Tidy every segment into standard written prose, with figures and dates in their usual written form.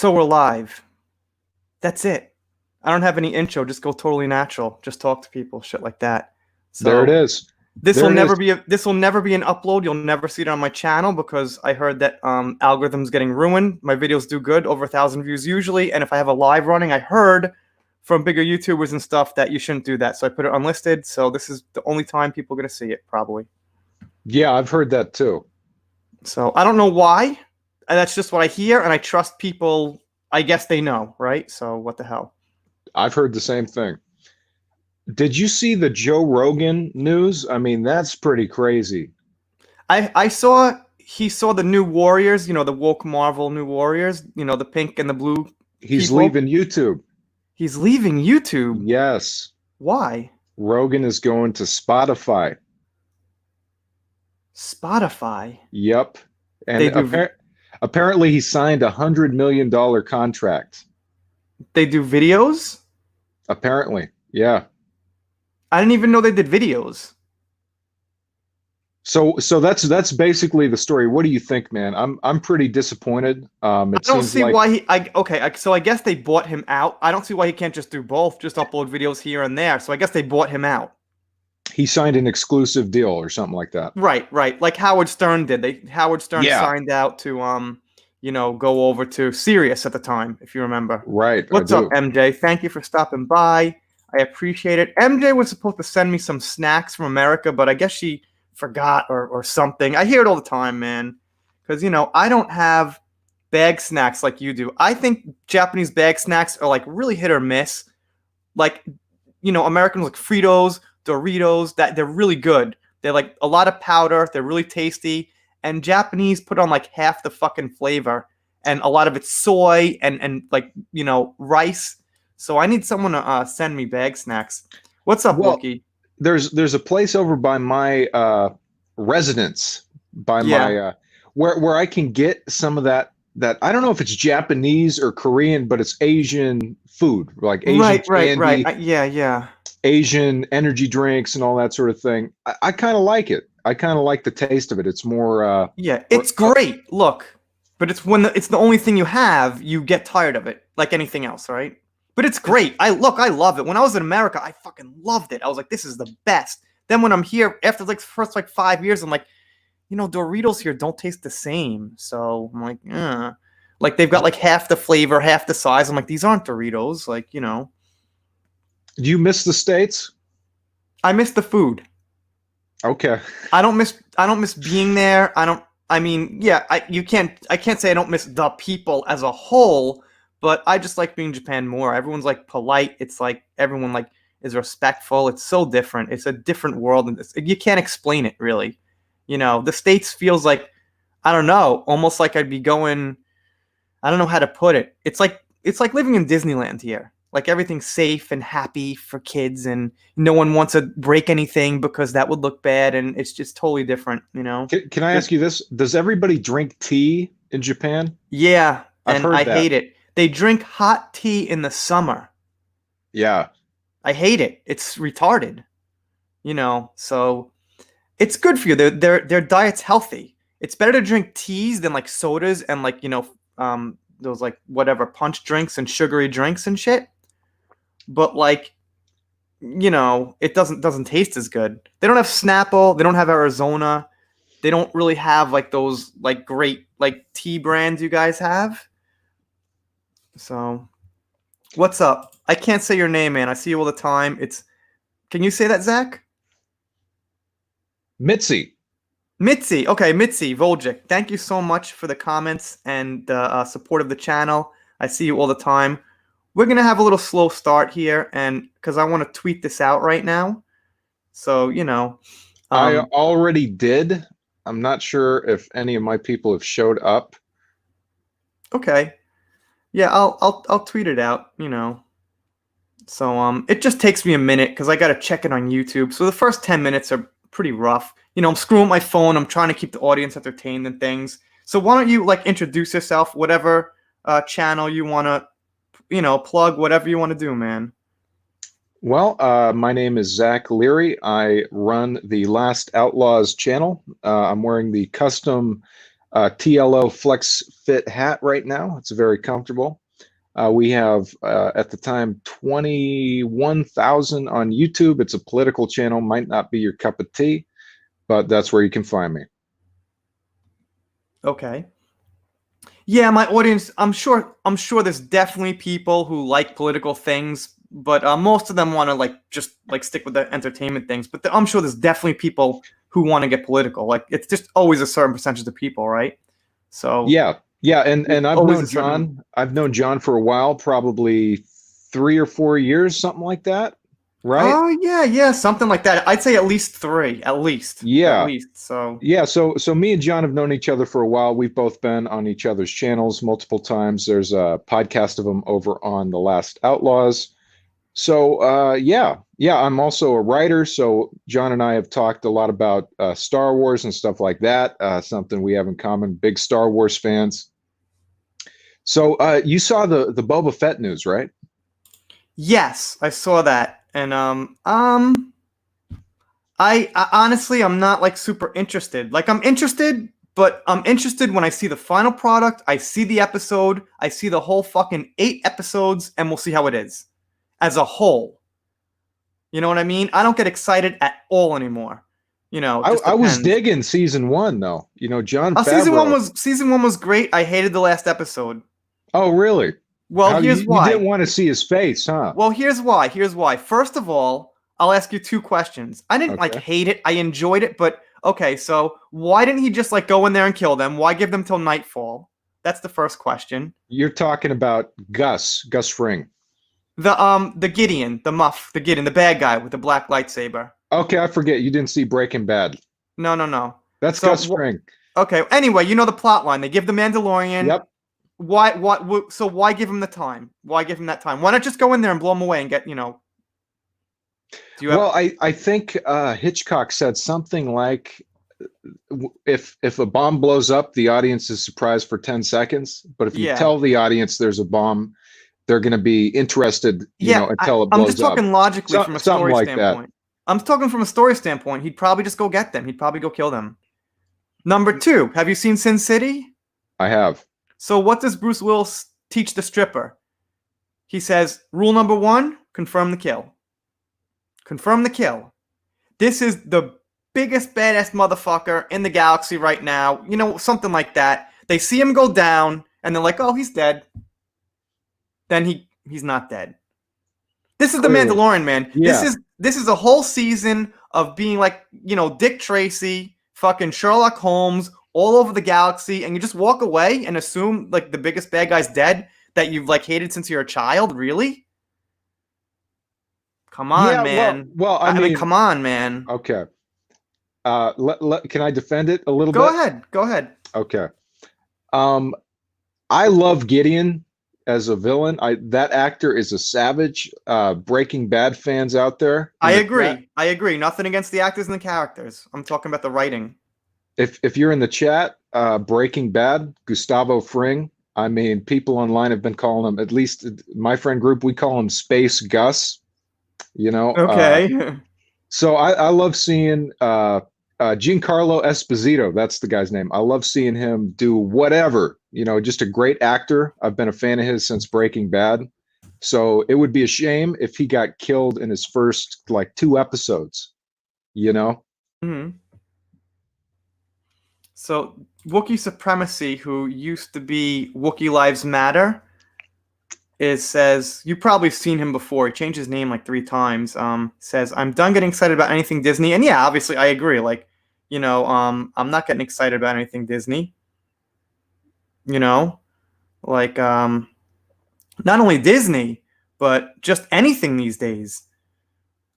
So we're live. That's it. I don't have any intro. Just go totally natural. Just talk to people, shit like that. There it So is. this will There it never is. be this will never be an upload. You'll never see it on my channel because I heard that algorithms getting ruined. My videos do good, over 1,000 views usually, and if I have a live running, I heard from bigger YouTubers and stuff that you shouldn't do that. So I put it unlisted. So this is the only time people are gonna see it, probably. Yeah, I've heard that too. So I don't know why. That's just what I hear, and I trust people. I guess they know, right? So what the hell? I've heard the same thing. Did you see the Joe Rogan news? I mean, that's pretty crazy. I saw he saw the new Warriors, the woke Marvel new Warriors, the pink and the blue He's people. leaving YouTube. He's leaving YouTube. Yes. Why? Rogan is going to Spotify. Spotify. Yep. And They do apparently he signed $100 million contract. they do videos? Apparently. Yeah. I didn't even know they did videos. So that's basically the story. What do you think, man? I'm pretty disappointed. I It don't seems see like why so I guess they bought him out. I don't see why he can't just do both, just upload videos here and there. So I guess they bought him out. he signed an exclusive deal or something like that. Right. Like Howard Stern did. Howard Stern Yeah. signed out to go over to Sirius at the time, if you remember. Right, I What's up, do. MJ? Thank you for stopping by. I appreciate it. MJ was supposed to send me some snacks from America, but I guess she forgot or something. I hear it all the time, man. Because, I don't have bag snacks like you do. I think Japanese bag snacks are like really hit or miss. Like, Americans like Fritos, Doritos, that they're really good. They're like a lot of powder. They're really tasty. And Japanese put on like half the fucking flavor. And a lot of it's soy and like, rice. So I need someone to send me bag snacks. What's up, Well, Wookie? there's a place over by my residence, by Yeah. my where I can get some of that I don't know if it's Japanese or Korean, but it's Asian food, like Asian Right. candy, Yeah. Asian energy drinks, and all that sort of thing. I kind of like it. I kind of like the taste of it. It's more Yeah, it's great. Look, but it's when it's the only thing you have, you get tired of it, like anything else, right? But it's great. I love it. When I was in America, I fucking loved it. I was like, this is the best. Then when I'm here, after like the first like 5 years, I'm like, Doritos here don't taste the same. So I'm like, like they've got like half the flavor, half the size. I'm like, these aren't Doritos. Like, Do you miss the States? I miss the food. Okay. I don't miss being there. I can't say I don't miss the people as a whole, but I just like being in Japan more. Everyone's like polite. It's like everyone like is respectful. It's so different. It's a different world, and you can't explain it really. The States feels like, I don't know, almost like I'd be going. I don't know how to put it. It's like living in Disneyland here. Like everything's safe and happy for kids, and no one wants to break anything because that would look bad, and it's just totally different. Can I ask you this? Does everybody drink tea in Japan? Yeah, I've and heard I that. hate it. They drink hot tea in the summer. Yeah. I hate it. It's retarded. So it's good for you. Their diet's healthy. It's better to drink teas than like sodas and like those like whatever punch drinks and sugary drinks and shit. But like, it doesn't taste as good. They don't have Snapple. They don't have Arizona. They don't really have like those like great like tea brands you guys have. So, what's up? I can't say your name, man. I see you all the time. Can you say that, Zach? Mitzi. Mitzi. Okay, Mitzi Voljic. Thank you so much for the comments and the support of the channel. I see you all the time. We're going to have a little slow start here, and because I want to tweet this out right now. So, I already did. I'm not sure if any of my people have showed up. Okay. Yeah, I'll tweet it out, So it just takes me a minute because I got to check it on YouTube. So the first 10 minutes are pretty rough. I'm screwing my phone. I'm trying to keep the audience entertained and things. So why don't you like introduce yourself, whatever channel you want to, plug, whatever you want to do, man. Well, my name is Zach Leary. I run the Last Outlaws channel. I'm wearing the custom TLO Flex Fit hat right now. It's very comfortable. We have at the time 21,000 on YouTube. It's a political channel, might not be your cup of tea, but that's where you can find me. Okay. Yeah, my audience, I'm sure there's definitely people who like political things, but most of them want to just stick with the entertainment things. But I'm sure there's definitely people who want to get political. Like it's just always a certain percentage of people, right? So Yeah, yeah, and I've always a known certain. John. I've known John for a while, probably 3 or 4 years, something like that, right? Oh yeah, yeah, something like that. I'd say at least three, at Yeah, least. So yeah. So me and John have known each other for a while. We've both been on each other's channels multiple times. There's a podcast of them over on The Last Outlaws. So yeah, yeah. I'm also a writer. So John and I have talked a lot about Star Wars and stuff like that. Something we have in common. Big Star Wars fans. So you saw the Boba Fett news, right? yes, I saw that, and I honestly I'm not like super interested. Like I'm interested, but I'm interested when I see the final product, I see the episode, I see the whole fucking 8 episodes, and we'll see how it is as a whole. You know what I mean? I don't get excited at all anymore. It just I was depends. digging season 1 though. You know, John Season one Favreau. was season one was great. I hated the last episode. Oh, really? Well, How here's you didn't why. want to see his face, huh? Well, here's why. Here's why. First of all, I'll ask you 2 questions. I didn't Okay. hate it. I enjoyed it, but okay, so why didn't he just go in there and kill them? Why give them till nightfall? That's the first question. You're talking about Gus Fring. The Gideon, the Gideon, the bad guy with the black lightsaber. Okay, I forget. You didn't see Breaking Bad. No, no, no. That's So Gus Fring. okay, anyway, you know the plot line. They give the Mandalorian. Yep. So why give him the time? Why give him that time? Why not just go in there and blow him away and do you have Well, I think Hitchcock said something like, if a bomb blows up, the audience is surprised for 10 seconds. But if you yeah. tell the audience there's a bomb, they're going to be interested, Yeah, until it I'm just blows up. talking logically from a Something story like that. standpoint. I'm talking from a story standpoint. He'd probably just go get them. He'd probably go kill them. Number two, have you seen Sin City? I have. So what does Bruce Willis teach the stripper? He says, rule number one, confirm the kill. Confirm the kill. This is the biggest badass motherfucker in the galaxy right now. Something like that. They see him go down, and they're like, oh, he's dead. Then he's not dead. This is the Clearly. Mandalorian, man. Yeah. This is a whole season of being like, Dick Tracy, fucking Sherlock Holmes, all over the galaxy, and you just walk away and assume like the biggest bad guy's dead that you've hated since you're a child. Really? Come on, Yeah, man. well, I I mean, mean, come on, man. okay. Can I defend it a little Go bit? ahead. Go ahead. Okay. Um, I love Gideon as a villain. That actor is a savage. Breaking Bad fans out there I in the agree. chat, I agree. Nothing against the actors and the characters. I'm talking about the writing. if you're in the chat, Breaking Bad, Gustavo Fring. I mean, people online have been calling him, at least my friend group, we call him Space Gus. Okay. So I love seeing Giancarlo Esposito. That's the guy's name. I love seeing him do whatever. Just a great actor. I've been a fan of his since Breaking Bad. So it would be a shame if he got killed in his first 2 episodes. hmm So Wookiee Supremacy, who used to be Wookiee Lives Matter, says you've probably seen him before. He changed his name 3 times. Says I'm done getting excited about anything Disney, and yeah, obviously I agree. I'm not getting excited about anything Disney. Not only Disney, but just anything these days.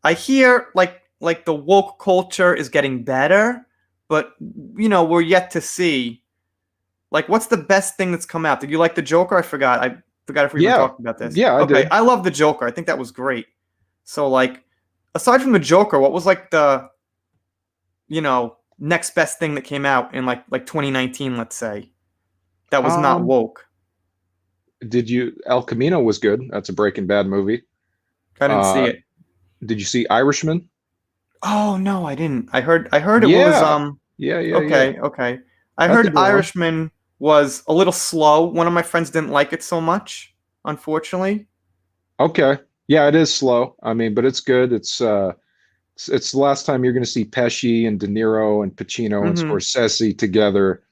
I hear like the woke culture is getting better, but we're yet to see. What's the best thing that's come out? Did you like the Joker? I forgot if we even Yeah. talked about this. Yeah, I okay, did. I love the Joker. I think that was great. So aside from the Joker, what was the next best thing that came out in like 2019, let's say, that was not woke? El Camino was good. That's a Breaking Bad movie. I didn't see Uh, it. Did you see Irishman? Oh no, I didn't. I heard it was Yeah. Yeah, yeah, okay, yeah. okay. I I heard could be wrong. Irishman was a little slow. One of my friends didn't like it so much, unfortunately. Okay. Yeah, it is slow. I mean, but it's good. It's the last time you're going to see Pesci and De Niro and Pacino and Hmm. Scorsese together.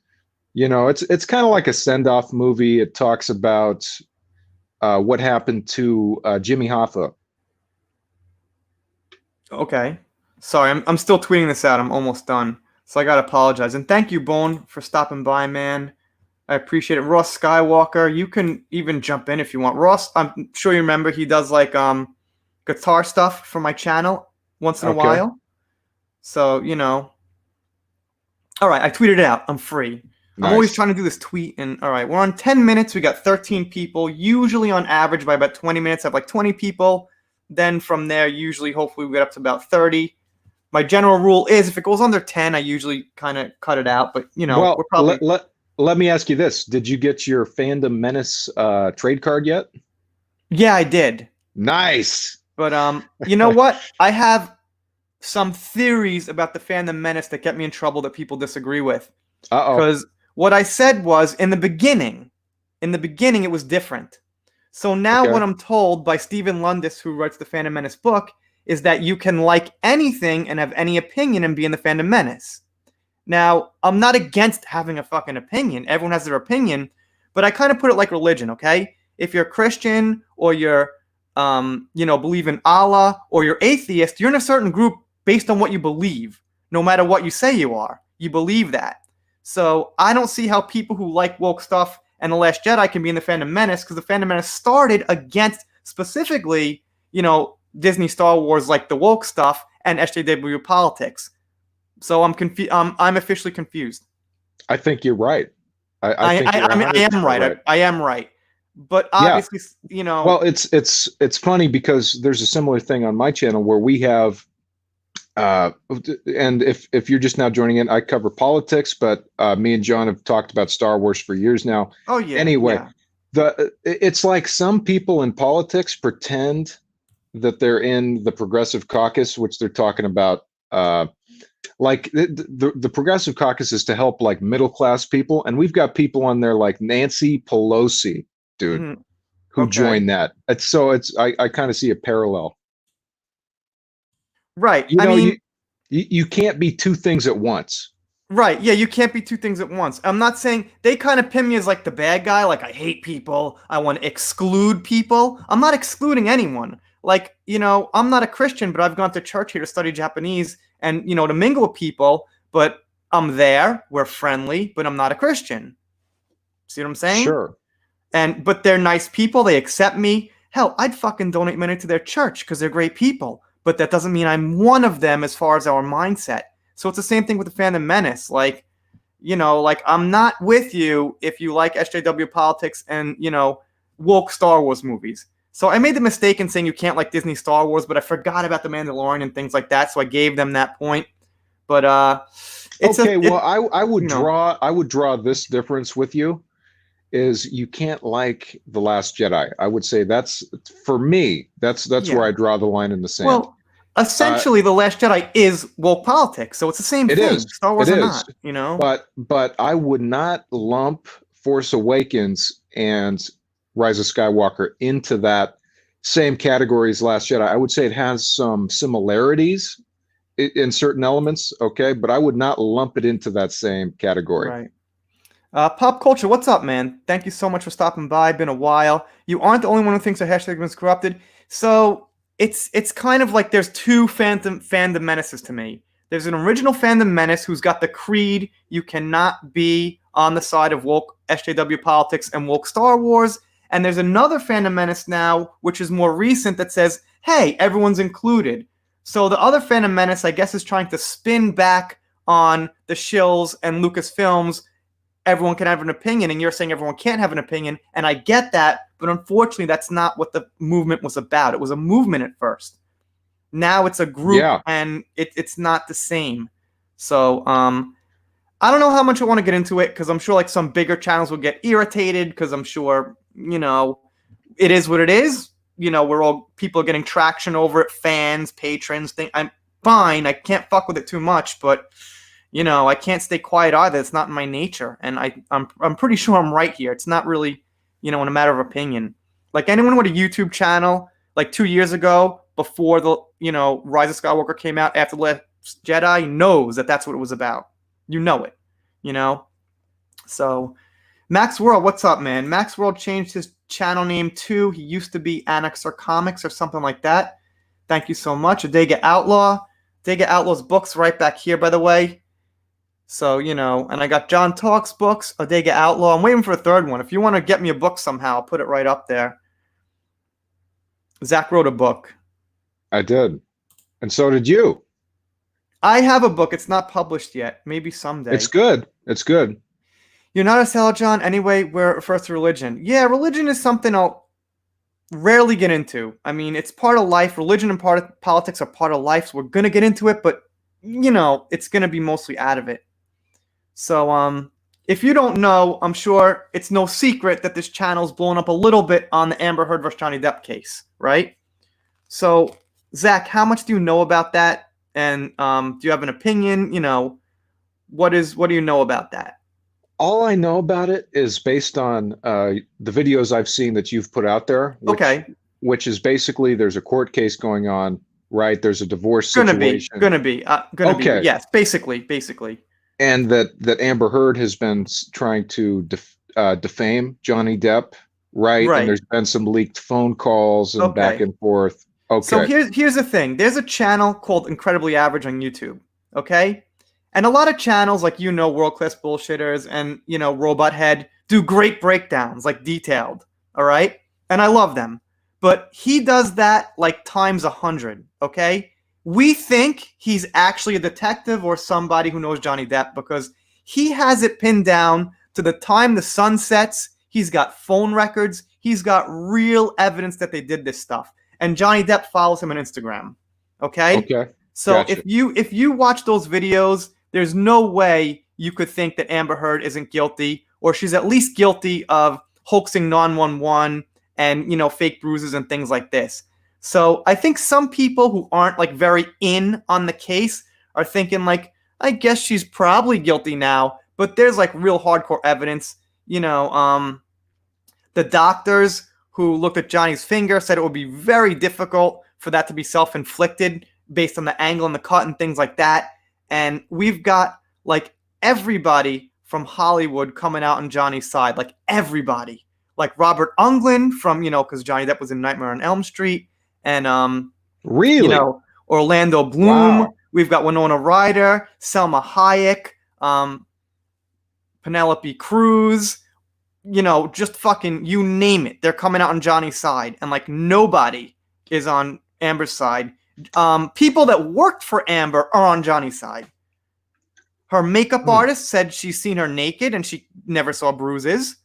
You know, it's kind of like a send-off movie. It talks about what happened to Jimmy Hoffa. Okay. Sorry, I'm still tweeting this out. I'm almost done. So I gotta apologize. And thank you, Bone, for stopping by, man. I appreciate it. Ross Skywalker, you can even jump in if you want. Ross, I'm sure you remember he does like guitar stuff for my channel once in a Okay, while. So, you know. All right, I tweeted it out. I'm free. I'm always nice. trying to do this tweet and all right, we're on 10 minutes. We got 13 people. Usually on average by about 20 minutes I have like 20 people. Then from there usually hopefully we get up to about 30. My general rule is if it goes under 10, I usually kind of cut it out, but you know, we're Well, probably let me ask you this. Did you get your Fandom Menace trade card yet? yeah, I did. Nice. But you know what? I have some theories about the Phantom Menace that get me in trouble that people disagree with. Uh-oh. Because what I said was in the beginning it was different. So now Okay. what I'm told by Stephen Lundis, who writes the Phantom Menace book, is that you can like anything and have any opinion and be in the Phantom Menace. Now, I'm not against having a fucking opinion. Everyone has their opinion, but I kind of put it like religion, okay? If you're Christian or you're believe in Allah or you're atheist, you're in a certain group based on what you believe, no matter what you say you are. You believe that. So I don't see how people who like woke stuff and The Last Jedi can be in the Phantom Menace because the Phantom Menace started against specifically, Disney Star Wars like the woke stuff and SJW politics. So I'm confused. I'm officially confused. I think you're right. I I, think I, you're I mean, I am 100% right. I, right. I am right. But Yeah. obviously, Well, it's funny because there's a similar thing on my channel where we have uh and if you're just now joining in, I cover politics, but me and John have talked about Star Wars for years now. oh yeah, Anyway, yeah. it's like some people in politics pretend that they're in the progressive caucus, which they're talking about like the progressive caucus is to help like middle class people, and we've got people on there like Nancy Pelosi, dude, Hmm. who Okay. joined that. I kind of see a parallel. Right. You I know, mean, you can't be two things at once. right. Yeah, you can't be two things at once. I'm not saying they kind of pin me as like the bad guy, like I hate people, I want to exclude people. I'm not excluding anyone. Like, I'm not a Christian, but I've gone to church here to study Japanese and, to mingle with people, but I'm there, we're friendly, but I'm not a Christian. See what I'm saying? Sure. But they're nice people, they accept me. Hell, I'd fucking donate money to their church because they're great people. But that doesn't mean I'm one of them as far as our mindset. So it's the same thing with the Phantom Menace. Like, like I'm not with you if you like SJW politics and, woke Star Wars movies. So I made the mistake in saying you can't like Disney Star Wars, but I forgot about the Mandalorian and things like that, so I gave them that point. But it's a Okay, well, it you know I would draw this difference with you is you can't like The Last Jedi. I would say that's for me, that's where yeah. I draw the line in the sand. Well, Uh, essentially, The Last Jedi is woke politics, so it's the same it is, thing. Star it Wars or is, not. but I would not lump Force Awakens and Rise of Skywalker into that same category as Last Jedi. I would say it has some similarities in certain elements, okay, but I would not lump it into that same category. Right. Pop culture, what's up, man? Thank you so much for stopping by. Been a while. You aren't the only one who thinks the hashtag was corrupted. So it's kind of like there's two fandom menaces to me. There's an original fandom menace who's got the creed you cannot be on the side of woke SJW politics and woke Star Wars. And there's another fandom menace now, which is more recent, that says, hey, everyone's included. So the other fandom menace, I guess, is trying to spin back on the shills and Lucasfilms. Everyone can have an opinion, and you're saying everyone can't have an opinion, and I get that, but unfortunately that's not what the movement was about. It was a movement at first. Now it's a group, Yeah, and it's not the same. So I don't know how much I want to get into it because I'm sure like some bigger channels will get irritated because I'm sure it is what it is. We're all people are getting traction over it, fans, patrons. I'm fine. I can't fuck with it too much, but I can't stay quiet either. It's not in my nature, and I'm pretty sure I'm right here. It's not really, in a matter of opinion. Like anyone with a YouTube channel, like 2 years ago, before the Rise of Skywalker came out, after the Last Jedi, knows that that's what it was about. You know it, you know. So, Max World, what's up, man? Max World changed his channel name too. He used to be Annexer Comics or something like that. Thank you so much. Adega Outlaw. Adega Outlaw's books right back here, by the way. So, and I got John Talks books, Adega Outlaw. I'm waiting for a third one. If you want to get me a book somehow, I'll put it right up there. Zach wrote a book. I did. And so did you. I have a book. It's not published yet. Maybe someday. It's good. It's good. You're not a seller, John. Anyway, we're first religion. Yeah, religion is something I'll rarely get into. I mean, it's part of life. Religion and politics are part of life, so we're going to get into it, but, it's going to be mostly out of it. So, if you don't know, I'm sure it's no secret that this channel's blown up a little bit on the Amber Heard versus Johnny Depp case, right? So, Zach, how much do you know about that? And do you have an opinion? What do you know about that? All I know about it is based on the videos I've seen that you've put out there. Which is basically there's a court case going on, right? There's a divorce situation. Gonna be. Yes, basically. And that Amber Heard has been trying to defame Johnny Depp, right? And there's been some leaked phone calls and back and forth. Okay. So here's the thing. There's a channel called Incredibly Average on YouTube, okay? And a lot of channels like World Class Bullshitters and Robot Head do great breakdowns, like detailed, all right? And I love them. But he does that like times 100, okay? We think he's actually a detective or somebody who knows Johnny Depp because he has it pinned down to the time the sun sets. He's got phone records. He's got real evidence that they did this stuff. And Johnny Depp follows him on Instagram, okay? Okay. So Gotcha. if you watch those videos, there's no way you could think that Amber Heard isn't guilty, or she's at least guilty of hoaxing 911 and, fake bruises and things like this. So I think some people who aren't like very in on the case are thinking like, I guess she's probably guilty now, but there's like real hardcore evidence. The doctors who looked at Johnny's finger said it would be very difficult for that to be self-inflicted based on the angle and the cut and things like that. And we've got like everybody from Hollywood coming out on Johnny's side, like everybody, like Robert Englund from, because Johnny Depp was in Nightmare on Elm Street, and really, Orlando Bloom. Wow. We've got Winona Ryder, Selma Hayek, Penelope Cruz. Just fucking you name it. They're coming out on Johnny's side, and like nobody is on Amber's side. People that worked for Amber are on Johnny's side. Her makeup artist said she's seen her naked and she never saw bruises.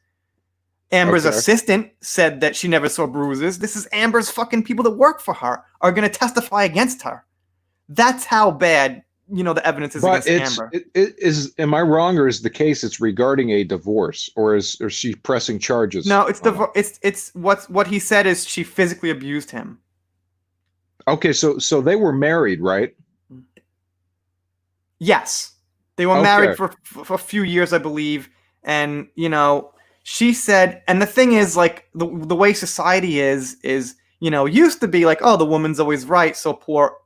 Amber's assistant said that she never saw bruises. This is Amber's fucking people that work for her are going to testify against her. That's how bad, the evidence is against Amber. Am I wrong, or is the case it's regarding a divorce, or is she pressing charges? No, it's what he said is she physically abused him. Okay, so they were married, right? Yes. They were married for a few years, I believe. And, she said, and the thing is, like, the way society is, used to be like, oh, the woman's always right. So poor,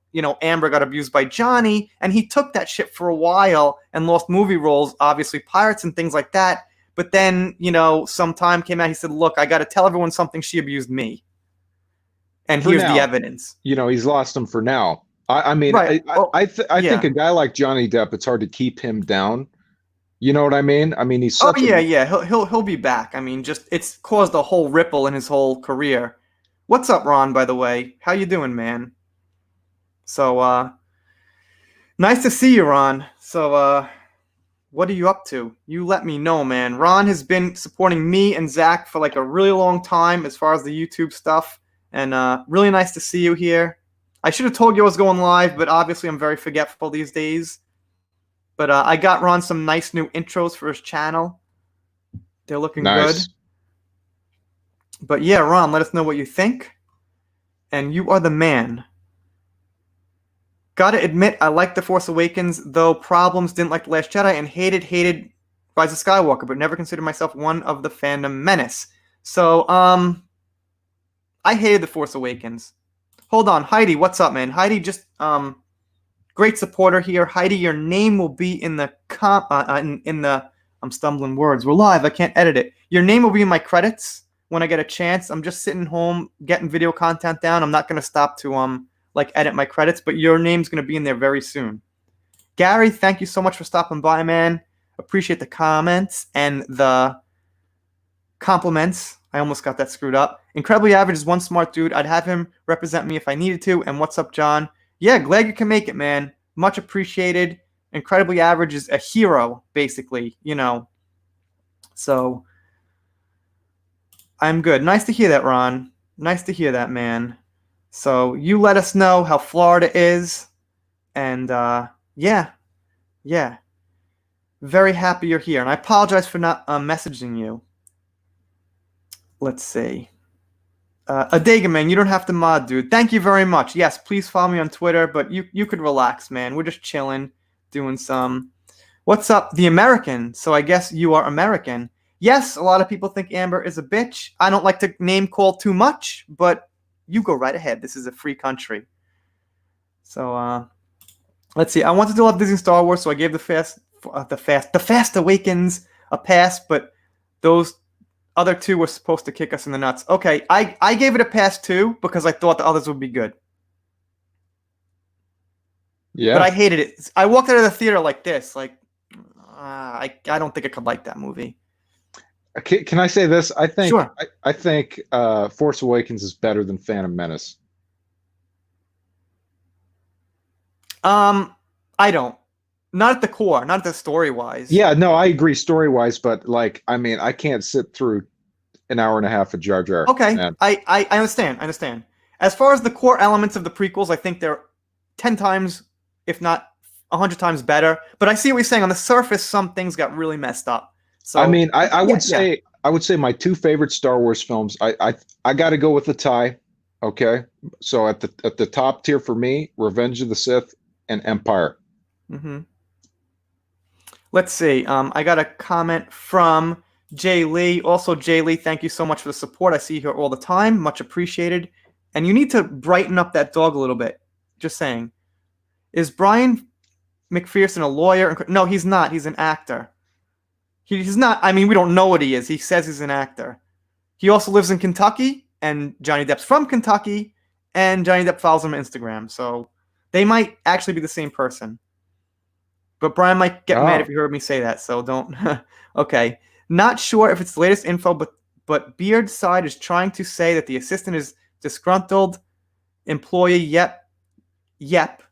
Amber got abused by Johnny. And he took that shit for a while and lost movie roles, obviously Pirates and things like that. But then, some time came out, he said, look, I got to tell everyone something. She abused me. And here's the evidence. He's lost him for now. I mean, right. I think a guy like Johnny Depp, it's hard to keep him down. You know what I mean? I mean, he's such he'll be back. I mean, it's caused a whole ripple in his whole career. What's up, Ron, by the way? How you doing, man? So, nice to see you, Ron. So, what are you up to? You let me know, man. Ron has been supporting me and Zach for like a really long time as far as the YouTube stuff. And really nice to see you here. I should have told you I was going live, but obviously I'm very forgetful these days. But I got Ron some nice new intros for his channel. They're looking good. But yeah, Ron, let us know what you think. And you are the man. Gotta admit, I liked The Force Awakens, though problems didn't like The Last Jedi, and hated Rise of Skywalker, but never considered myself one of the fandom menace. So, I hated The Force Awakens. Hold on, Heidi, what's up, man? Heidi just, great supporter here. Heidi, your name will be in the I'm stumbling words. We're live. I can't edit it. Your name will be in my credits when I get a chance. I'm just sitting home getting video content down. I'm not gonna stop to like edit my credits, but your name's gonna be in there very soon. Gary, thank you so much for stopping by, man. Appreciate the comments and the compliments. I almost got that screwed up. Incredibly Average is one smart dude. I'd have him represent me if I needed to. And what's up, John? Yeah, glad you can make it, man. Much appreciated. Incredibly Average is a hero, basically, you know. So, I'm good. Nice to hear that, Ron. Nice to hear that, man. So, you let us know how Florida is. And, yeah. Very happy you're here. And I apologize for not messaging you. Let's see. Adega, man, you don't have to mod, dude. Thank you very much. Yes, please follow me on Twitter, but you could relax, man. We're just chilling, doing some... What's up, The American? So I guess you are American. Yes, a lot of people think Amber is a bitch. I don't like to name call too much, but you go right ahead. This is a free country. So, let's see. I wanted to love Disney Star Wars, so I gave The Fast Awakens a pass, but those other two were supposed to kick us in the nuts. Okay, I gave it a pass too because I thought the others would be good. Yeah. But I hated it. I walked out of the theater like this, like I don't think I could like that movie. Can I say this? I think Sure. I think Force Awakens is better than Phantom Menace. I don't. Not at the core, not at the story wise. Yeah, no, I agree story wise, but like, I mean, I can't sit through an hour and a half of Jar Jar. Okay, man. I understand. As far as the core elements of the prequels, I think they're 10 times, if not 100 times better. But I see what you're saying. On the surface, some things got really messed up. So I mean, I would say my two favorite Star Wars films. I got to go with the tie. Okay, so at the top tier for me, Revenge of the Sith and Empire. Mm-hmm. Let's see. I got a comment from Jay Lee. Also, Jay Lee, thank you so much for the support. I see you here all the time. Much appreciated. And you need to brighten up that dog a little bit. Just saying. Is Brian McPherson a lawyer? No, he's not. He's an actor. He's not. I mean, we don't know what he is. He says he's an actor. He also lives in Kentucky, and Johnny Depp's from Kentucky, and Johnny Depp follows him on Instagram. So they might actually be the same person. But Brian might get mad if he heard me say that, so don't. Okay. Not sure if it's the latest info, but Beard's side is trying to say that the assistant is disgruntled employee. Yep.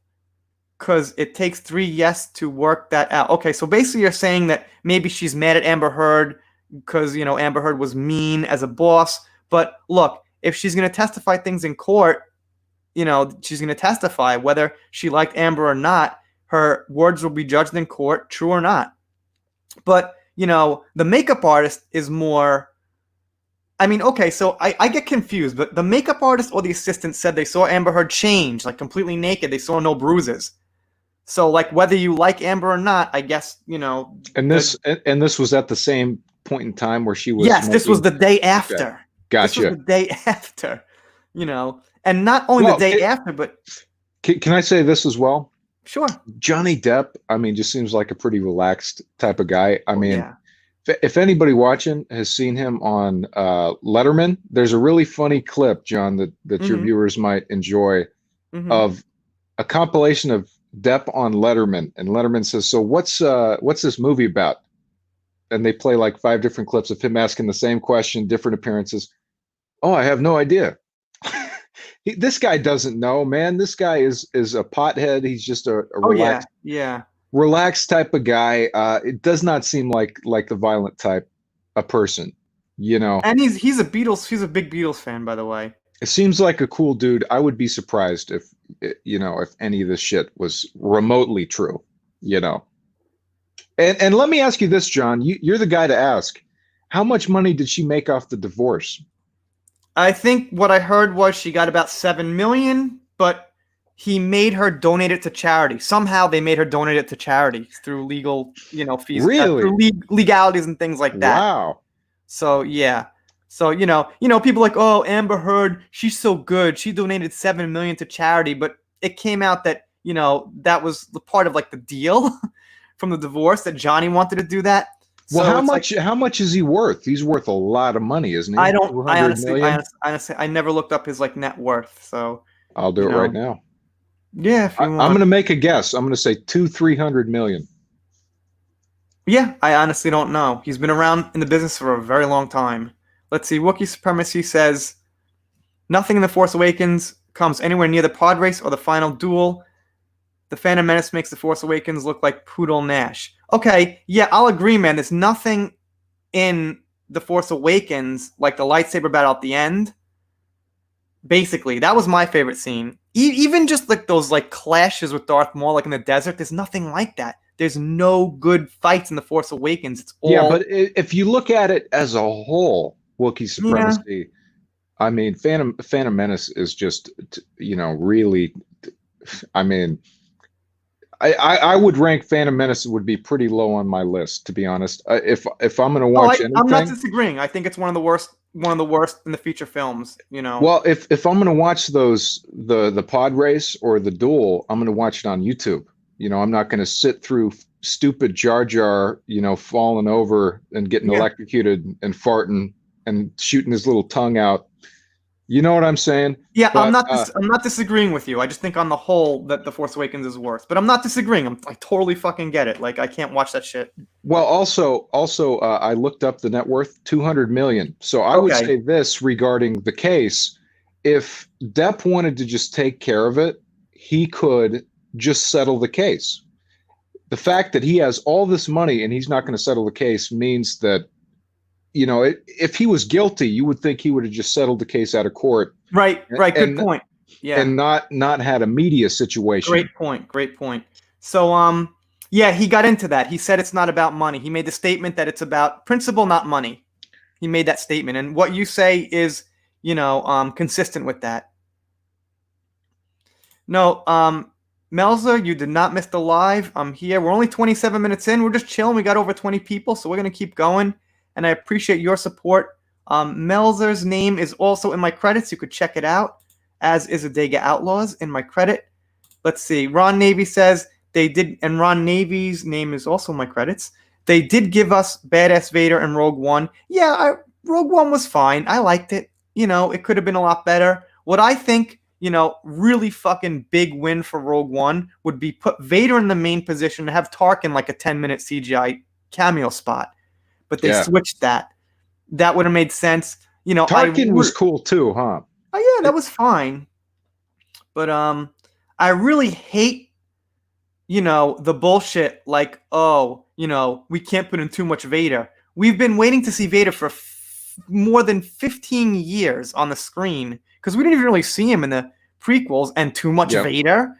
Because it takes 3 yes to work that out. Okay, so basically you're saying that maybe she's mad at Amber Heard because, you know, Amber Heard was mean as a boss. But look, if she's going to testify things in court, you know, she's going to testify whether she liked Amber or not. Her words will be judged in court, true or not. But, you know, the makeup artist is more... I mean, okay, so I get confused, but the makeup artist or the assistant said they saw Amber Heard change, like completely naked. They saw no bruises. So, like, whether you like Amber or not, I guess, you know... And this was at the same point in time where she was... Yes, this was the day after. Okay. Gotcha. This was the day after, you know. And not only the day after, but... Can I say this as well? Sure. Johnny Depp, I mean, just seems like a pretty relaxed type of guy. I mean, if anybody watching has seen him on Letterman, there's a really funny clip, John, that your viewers might enjoy of a compilation of Depp on Letterman. And Letterman says, so what's this movie about? And they play like 5 different clips of him asking the same question, different appearances. Oh, I have no idea. This guy doesn't know, man. This guy is a pothead. He's just a relaxed, relaxed type of guy. It does not seem like the violent type of person, you know. And he's a big Beatles fan, by the way. It seems like a cool dude. I would be surprised if any of this shit was remotely true, you know. And let me ask you this, John. You're the guy to ask. How much money did she make off the divorce? I think what I heard was she got about $7 million, but he made her donate it to charity. Somehow they made her donate it to charity through legal, fees, Really? through legalities and things like that. Wow. So yeah. So people like, oh, Amber Heard, she's so good. She donated $7 million to charity, but it came out that that was the part of like the deal from the divorce, that Johnny wanted to do that. Well, So how much is he worth? He's worth a lot of money, isn't he? I don't. I 200 million? honestly, I never looked up his like net worth. So I'll do it right now. yeah, if you I'm want. going to make a guess. I'm going to say 300 million. Yeah, I honestly don't know. He's been around in the business for a very long time. Let's see. Wookiee Supremacy says nothing in The Force Awakens comes anywhere near the pod race or the final duel. The Phantom Menace makes The Force Awakens look like Poodle Nash. Okay, yeah, I'll agree, man. There's nothing in The Force Awakens like the lightsaber battle at the end. Basically, that was my favorite scene. Even just like those like clashes with Darth Maul, like in the desert, there's nothing like that. There's no good fights in The Force Awakens. It's all... Yeah, but if you look at it as a whole, Wookiee Supremacy, I mean, Phantom Menace is just, really, I mean, I would rank Phantom Menace would be pretty low on my list, to be honest. If I'm going to watch anything, I'm not disagreeing. I think it's one of the worst in the feature films. Well, if I'm going to watch the pod race or the duel, I'm going to watch it on YouTube. I'm not going to sit through stupid Jar Jar, falling over and getting electrocuted and farting and shooting his little tongue out. You know what I'm saying? Yeah, but, I'm not disagreeing with you. I just think on the whole that The Force Awakens is worse. But I'm not disagreeing. I totally fucking get it. Like, I can't watch that shit. Well, also, I looked up the net worth, 200 million. So I would say this regarding the case: if Depp wanted to just take care of it, he could just settle the case. The fact that he has all this money and he's not going to settle the case means that, if he was guilty, you would think he would have just settled the case out of court. Right. Good point. Yeah. And not had a media situation. Great point. So, yeah, he got into that. He said it's not about money. He made the statement that it's about principle, not money. He made that statement. And what you say is, consistent with that. No, Melzer, you did not miss the live. I'm here. We're only 27 minutes in. We're just chilling. We got over 20 people, so we're going to keep going. And I appreciate your support. Melzer's name is also in my credits. You could check it out, as is Adega Outlaws in my credit. Let's see. Ron Navy says they did, and Ron Navy's name is also in my credits. They did give us Badass Vader and Rogue One. Yeah, Rogue One was fine. I liked it. It could have been a lot better. What I think, really fucking big win for Rogue One would be put Vader in the main position and have Tarkin like a 10-minute CGI cameo spot. But they switched that. That would have made sense. Tarkin was cool too, huh? Oh yeah, that was fine. But I really hate, the bullshit like, we can't put in too much Vader. We've been waiting to see Vader for more than 15 years on the screen because we didn't even really see him in the prequels, and too much Vader.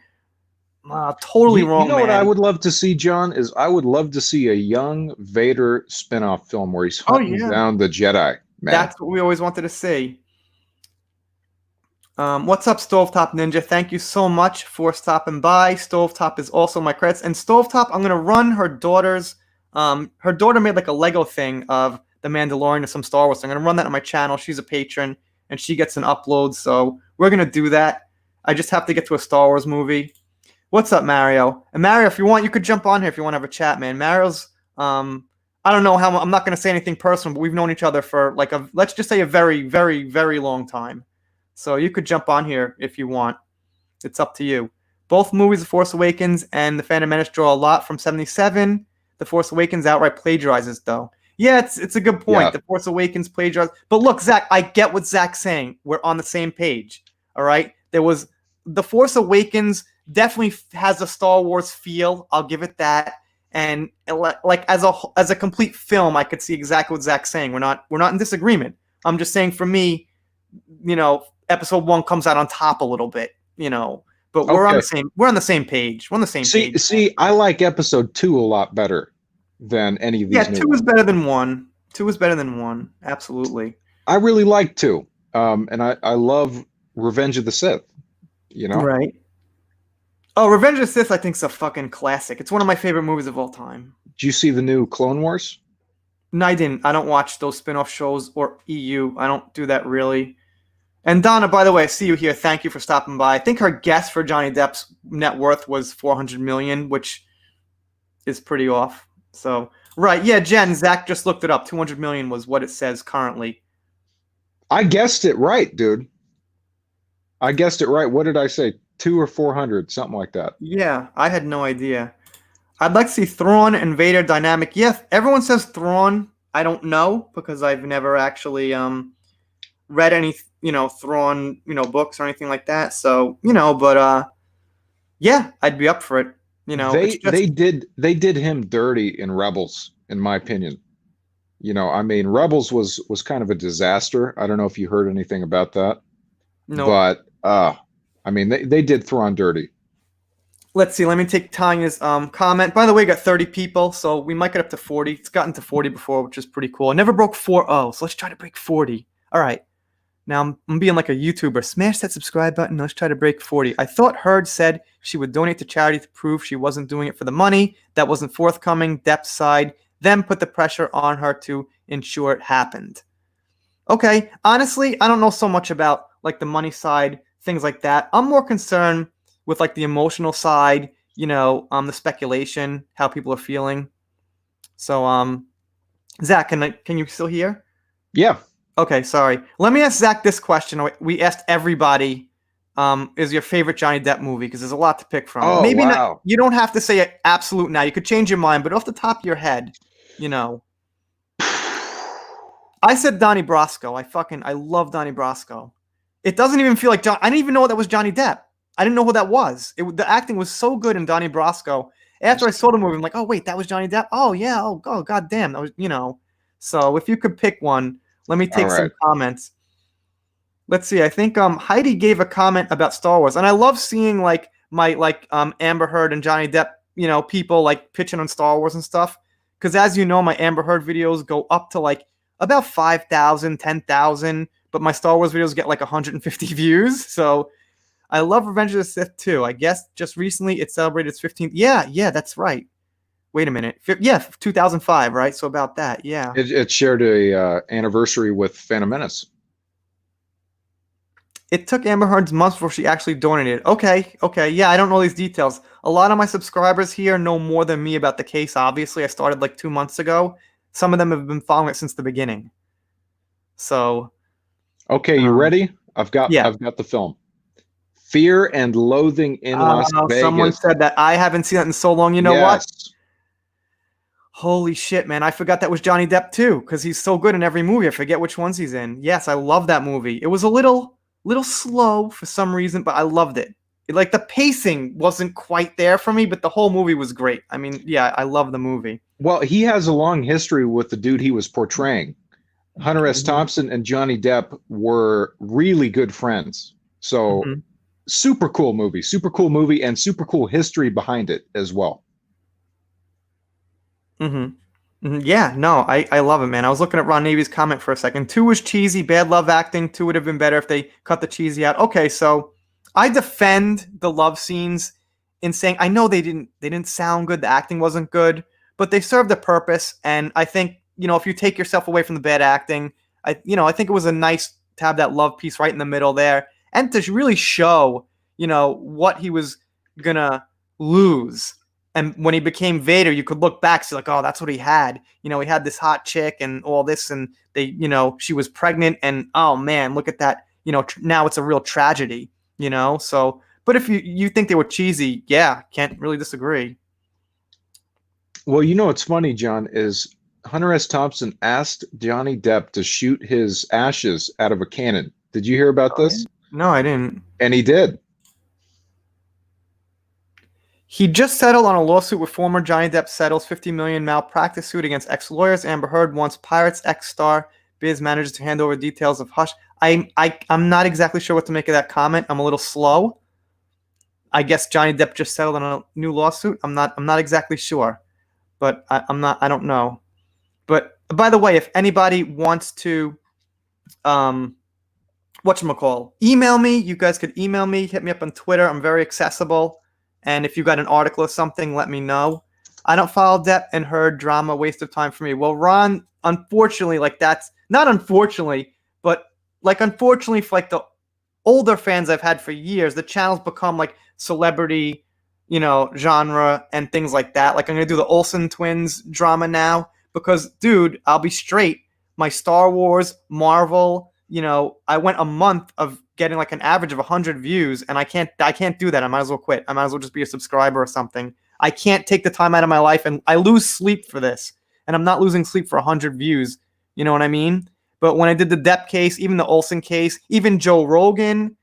Totally wrong. You know what I would love to see, John, is I would love to see a young Vader spinoff film where he's hunting down the Jedi. Man. That's what we always wanted to see. What's up, Stovetop Ninja? Thank you so much for stopping by. Stovetop is also my credits. And Stovetop, I'm going to run her daughter's... her daughter made like a Lego thing of The Mandalorian or some Star Wars. So I'm going to run that on my channel. She's a patron, and she gets an upload. So we're going to do that. I just have to get to a Star Wars movie. What's up, Mario? And Mario, if you want, you could jump on here if you want to have a chat, man. Mario's... I don't know how... I'm not going to say anything personal, but we've known each other for like let's just say a very, very, very long time. So you could jump on here if you want. It's up to you. Both movies, The Force Awakens and The Phantom Menace, draw a lot from 77. The Force Awakens outright plagiarizes, though. Yeah, it's a good point. Yeah. The Force Awakens plagiarizes. But look, Zach, I get what Zach's saying. We're on the same page. All right? The Force Awakens definitely has a Star Wars feel. I'll give it that. And like as a complete film, I could see exactly what Zach's saying. We're not in disagreement. I'm just saying, for me, Episode 1 comes out on top a little bit, but we're on the same page. We're on the same page. See, I like Episode 2 a lot better than any of these. Yeah, 2 is better than 1. 2 is better than 1. Absolutely. I really like 2. And I love Revenge of the Sith, Right. Oh, Revenge of the Sith, I think, is a fucking classic. It's one of my favorite movies of all time. Did you see the new Clone Wars? No, I didn't. I don't watch those spin-off shows or EU. I don't do that really. And Donna, by the way, I see you here. Thank you for stopping by. I think her guess for Johnny Depp's net worth was 400 million, which is pretty off. So, right, yeah, Jen, Zach just looked it up. 200 million was what it says currently. I guessed it right, dude. I guessed it right. What did I say? 2 or 400, something like that. Yeah, I had no idea. I'd like to see Thrawn and Vader dynamic. Yes, everyone says Thrawn. I don't know because I've never actually read any Thrawn books or anything like that. So but yeah, I'd be up for it. It's just They did him dirty in Rebels, in my opinion. I mean, Rebels was kind of a disaster. I don't know if you heard anything about that, no. but I mean, they did Thrawn dirty. Let's see. Let me take Tanya's comment. By the way, we got 30 people, so we might get up to 40. It's gotten to 40 before, which is pretty cool. I never broke 4-0, so let's try to break 40. All right. Now I'm being like a YouTuber. Smash that subscribe button. Let's try to break 40. I thought Heard said she would donate to charity to prove she wasn't doing it for the money. That wasn't forthcoming. Depp's side then put the pressure on her to ensure it happened. Okay. Honestly, I don't know so much about like the money side, things like that. I'm more concerned with like the emotional side, the speculation, how people are feeling. So, Zach, can you still hear? Yeah. Okay, sorry. Let me ask Zach this question. We asked everybody, is your favorite Johnny Depp movie? Because there's a lot to pick from. Oh, Maybe wow. not, you don't have to say it absolute now. You could change your mind, but off the top of your head, I said Donnie Brasco. I love Donnie Brasco. It doesn't even feel like John. I didn't even know that was Johnny Depp. I didn't know who that was. The acting was so good in Donnie Brasco. After I saw the movie, I'm like, oh wait, that was Johnny Depp. Oh yeah. Oh god damn. That was. So if you could pick one, let me take some comments. Let's see. I think Heidi gave a comment about Star Wars, and I love seeing like my Amber Heard and Johnny Depp, people like pitching on Star Wars and stuff. Because as you know, my Amber Heard videos go up to like about 5,000, 10,000, but my Star Wars videos get like 150 views. So I love Revenge of the Sith too. I guess just recently it celebrated its 15th. Yeah, that's right. Wait a minute. Yeah, 2005, right? So about that, yeah. It shared a anniversary with Phantom Menace. It took Amber Heard's months before she actually donated. Okay. Yeah, I don't know these details. A lot of my subscribers here know more than me about the case, obviously. I started like 2 months ago. Some of them have been following it since the beginning. So. Okay, you ready? I've got the film. Fear and Loathing in Las Vegas. Someone said that. I haven't seen that in so long. You know what? Holy shit, man. I forgot that was Johnny Depp too, because he's so good in every movie. I forget which ones he's in. Yes, I love that movie. It was a little slow for some reason, but I loved it. Like the pacing wasn't quite there for me, but the whole movie was great. I mean, yeah, I love the movie. Well, he has a long history with the dude he was portraying. Hunter S. Thompson and Johnny Depp were really good friends. So super cool movie, and super cool history behind it as well. Yeah, no, I love it, man. I was looking at Ron Navy's comment for a second. 2 was cheesy, bad love acting. 2 would have been better if they cut the cheesy out. Okay, so I defend the love scenes in saying I know they didn't sound good, the acting wasn't good, but they served a purpose. And I think if you take yourself away from the bad acting, I think it was a nice to have that love piece right in the middle there, and to really show what he was gonna lose. And when he became Vader, you could look back, see like, oh, that's what he had. He had this hot chick and all this, and they, she was pregnant, and oh man, look at that. Now it's a real tragedy. So, but if you think they were cheesy, yeah, can't really disagree. Well, what's funny, John, is Hunter S. Thompson asked Johnny Depp to shoot his ashes out of a cannon. Did you hear about this? No, I didn't. And he did. He just settled on a lawsuit with former Johnny Depp settles $50 million malpractice suit against ex-lawyers. Amber Heard wants Pirates ex-star Biz managers to hand over details of Hush. I'm not exactly sure what to make of that comment. I'm a little slow. I guess Johnny Depp just settled on a new lawsuit. I'm not exactly sure, but I don't know. But by the way, if anybody wants to, whatchamacall, email me. You guys could email me. Hit me up on Twitter. I'm very accessible. And if you got an article or something, let me know. I don't follow Depp and Heard drama, waste of time for me. Well, Ron, unfortunately, like that's not unfortunately, but like unfortunately for like the older fans I've had for years, the channel's become like celebrity, genre and things like that. Like I'm gonna do the Olsen twins drama now because, dude, I'll be straight. My Star Wars, Marvel, I went a month of getting like an average of 100 views, and I can't do that. I might as well quit. I might as well just be a subscriber or something. I can't take the time out of my life, and I lose sleep for this. And I'm not losing sleep for 100 views. You know what I mean? But when I did the Depp case, even the Olsen case, even Joe Rogan,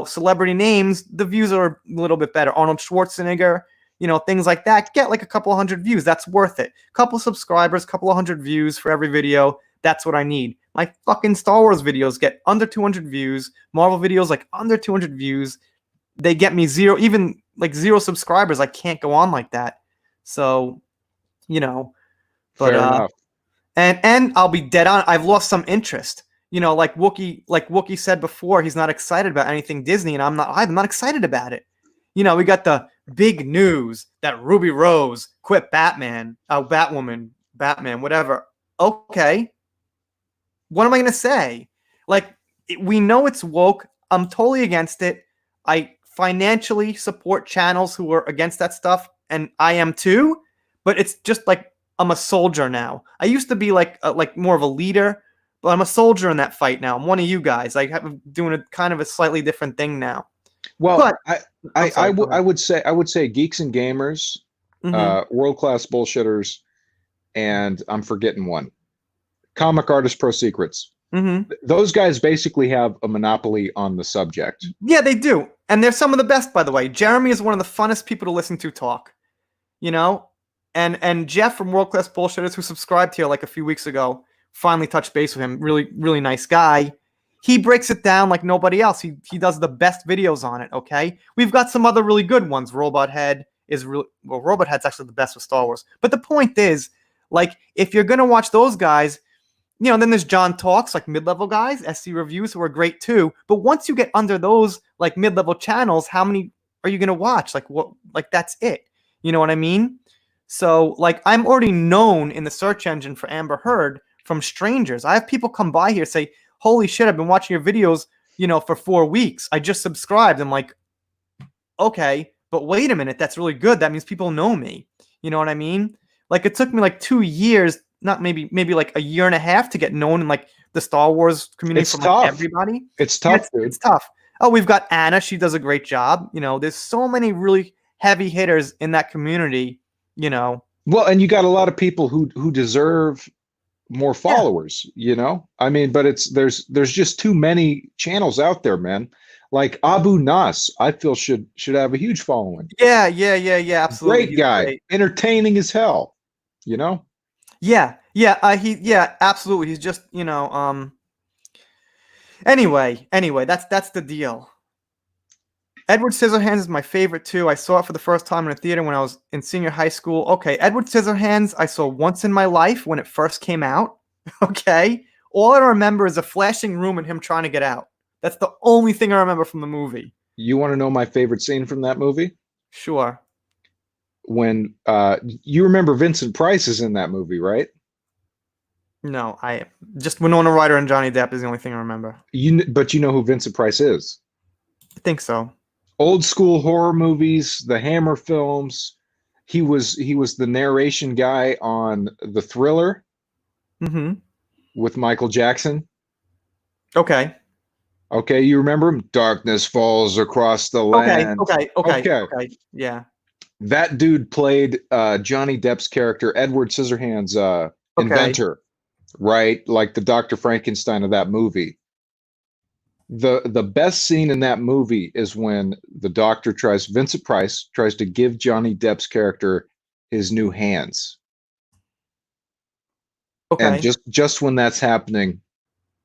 celebrity names, the views are a little bit better. Arnold Schwarzenegger, things like that. Get like a couple hundred views. That's worth it. Couple subscribers, couple of hundred views for every video. That's what I need. My fucking Star Wars videos get under 200 views. Marvel videos like under 200 views. They get me zero, even like zero subscribers. I can't go on like that. So, but Fair enough. and I'll be dead on. I've lost some interest. Like Wookie said before, he's not excited about anything Disney, and I'm not excited about it. We got the big news that Ruby Rose quit Batwoman, Batman, whatever. Okay. What am I going to say? Like, we know it's woke. I'm totally against it. I financially support channels who are against that stuff, and I am too, but it's just like I'm a soldier now. I used to be like more of a leader, but I'm a soldier in that fight now. I'm one of you guys. I'm doing a kind of a slightly different thing now. Well, But I would say geeks and gamers, world-class bullshitters, and I'm forgetting one. Comic Artist Pro Secrets. Those guys basically have a monopoly on the subject. Yeah, they do. And they're some of the best, by the way. Jeremy is one of the funnest people to listen to talk. And Jeff from World Class Bullshitters, who subscribed here like a few weeks ago, finally touched base with him. Really, really nice guy. He breaks it down like nobody else. He does the best videos on it, okay? We've got some other really good ones. Robot Head's actually the best with Star Wars. But the point is, like, if you're going to watch those guys, then there's John Talks, like mid-level guys, SC Reviews, who are great too. But once you get under those like mid-level channels, how many are you gonna watch? Like what? Like that's it. You know what I mean? So like I'm already known in the search engine for Amber Heard from strangers. I have people come by here say, "Holy shit, I've been watching your videos, for 4 weeks. I just subscribed." I'm like, okay, but wait a minute, that's really good. That means people know me. You know what I mean? Like it took me like 2 years. Not maybe like a year and a half to get known in like the Star Wars community It's from tough. like everybody. It's tough, dude. It's tough. Oh, we've got Anna. She does a great job. There's so many really heavy hitters in that community. Well, and you got a lot of people who deserve more followers. I mean, but there's just too many channels out there, man. Like Abu Nas, I feel should have a huge following. Yeah, absolutely. Great guy, great. Entertaining as hell. Yeah, absolutely. He's just, Anyway, that's the deal. Edward Scissorhands is my favorite too. I saw it for the first time in a theater when I was in senior high school. Okay, Edward Scissorhands I saw once in my life when it first came out. Okay, all I remember is a flashing room and him trying to get out. That's the only thing I remember from the movie. You want to know my favorite scene from that movie? Sure. When you remember Vincent Price is in that movie, right? No, I just Winona Ryder and Johnny Depp is the only thing I remember. But you know who Vincent Price is? I think so. Old school horror movies, the Hammer films. He was the narration guy on The Thriller with Michael Jackson. Okay. Okay, you remember him? Darkness falls across the land. Okay. Yeah. That dude played Johnny Depp's character, Edward Scissorhands, inventor, right? Like the Dr. Frankenstein of that movie. The best scene in that movie is when Vincent Price tries to give Johnny Depp's character his new hands. Okay. And just when that's happening,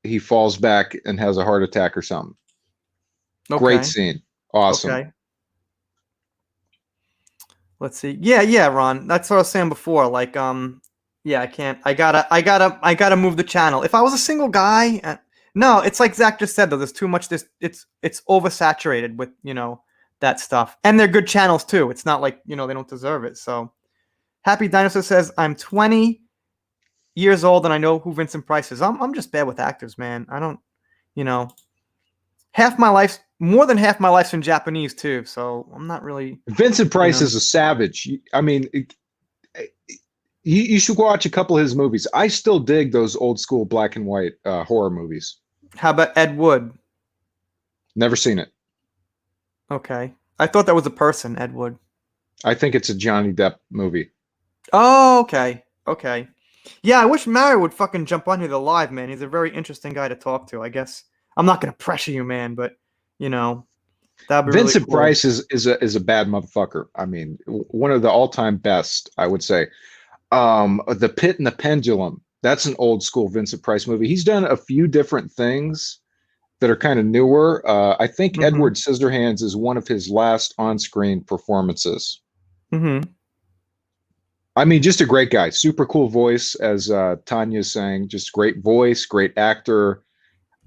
he falls back and has a heart attack or something. Okay. Great scene. Awesome. Okay. Let's see. Yeah, Ron. That's what I was saying before. Like, yeah, I can't. I gotta move the channel. If I was a single guy, no, it's like Zach just said though. There's too much. It's oversaturated with that stuff. And they're good channels too. It's not like, they don't deserve it. So Happy Dinosaur says, I'm 20 years old and I know who Vincent Price is. I'm just bad with actors, man. I don't, you know, more than half my life's in Japanese too. So I'm not really. Vincent Price is a savage. I mean, you should watch a couple of his movies. I still dig those old school black and white horror movies. How about Ed Wood? Never seen it. Okay. I thought that was a person, Ed Wood. I think it's a Johnny Depp movie. Oh, okay. Okay. Yeah, I wish Mario would fucking jump on here live, man. He's a very interesting guy to talk to, I guess. I'm not going to pressure you, man, but, that'd be Vincent really cool. Price is a bad motherfucker. I mean, one of the all-time best, I would say. The Pit and the Pendulum. That's an old school Vincent Price movie. He's done a few different things that are kind of newer. I think Edward Scissorhands is one of his last on-screen performances. Mm-hmm. I mean, just a great guy. Super cool voice, as Tanya's saying. Just great voice, great actor.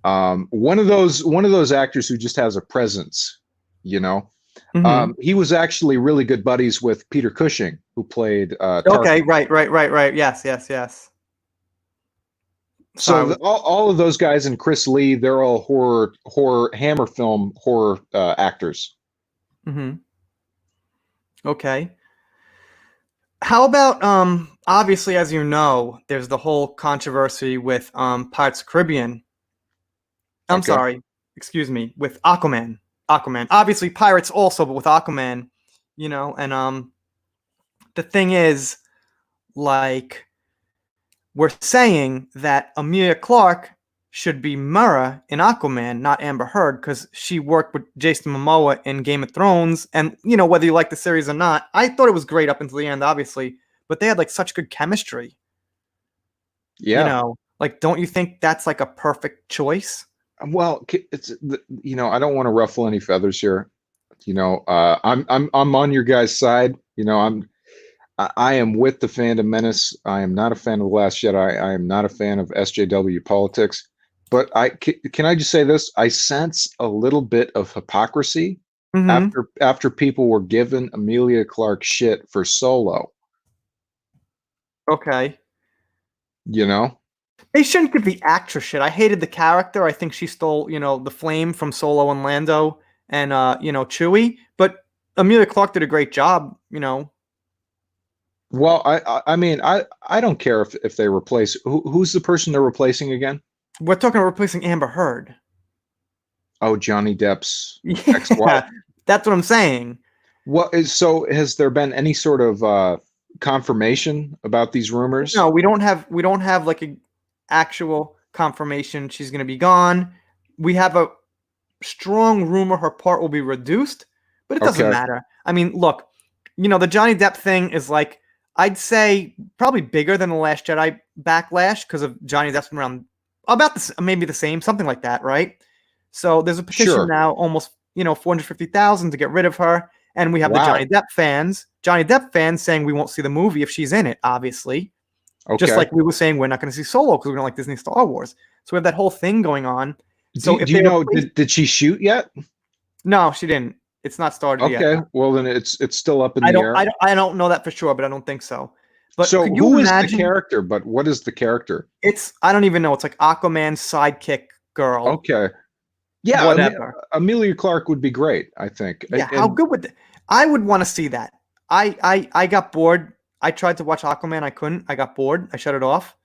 One of those actors who just has a presence, He was actually really good buddies with Peter Cushing, who played Okay, right. Yes. So all of those guys and Chris Lee, they're all horror Hammer film horror actors. Mm-hmm. Okay. How about obviously, as you know, there's the whole controversy with Pirates of the Caribbean. I'm sorry, excuse me, with Aquaman. Obviously Pirates also, but with Aquaman, and the thing is, like, we're saying that Emilia Clarke should be Mera in Aquaman, not Amber Heard, because she worked with Jason Momoa in Game of Thrones, and whether you like the series or not, I thought it was great up until the end, obviously, but they had like such good chemistry. Yeah. Like, don't you think that's like a perfect choice? Well, it's I don't want to ruffle any feathers here. I'm on your guys' side. I am with the fandom menace. I am not a fan of The Last Jedi. I am not a fan of SJW politics. But can I just say this? I sense a little bit of hypocrisy after people were given Emilia Clarke shit for Solo. Okay. They shouldn't give the actress shit. I hated the character. I think she stole, the flame from Solo and Lando and Chewie. But Emilia Clarke did a great job, Well, I mean, I don't care if they replace who's the person they're replacing again? We're talking about replacing Amber Heard. Oh, Johnny Depp's ex-wife. That's what I'm saying. So has there been any sort of confirmation about these rumors? No, we don't have like a actual confirmation she's going to be gone. We have a strong rumor her part will be reduced, but it doesn't matter. I mean, look, the Johnny Depp thing is like, I'd say probably bigger than The Last Jedi backlash because of Johnny Depp's been around about this, maybe the same, something like that, right? So there's a petition now, almost 450,000 to get rid of her, and we have the Johnny Depp fans saying we won't see the movie if she's in it, obviously. Just like we were saying, we're not going to see Solo because we don't like Disney Star Wars. So we have that whole thing going on. So do you know? Did she shoot yet? No, she didn't. It's not started yet. Okay, well then it's still up in the air. I don't know that for sure, but I don't think so. But so who is the character? But what is the character? I don't even know. It's like Aquaman's sidekick girl. Okay. Yeah, whatever. Amelia Clarke would be great, I think. Yeah, how good would I would want to see that. I got bored. I tried to watch Aquaman. I couldn't. I got bored. I shut it off.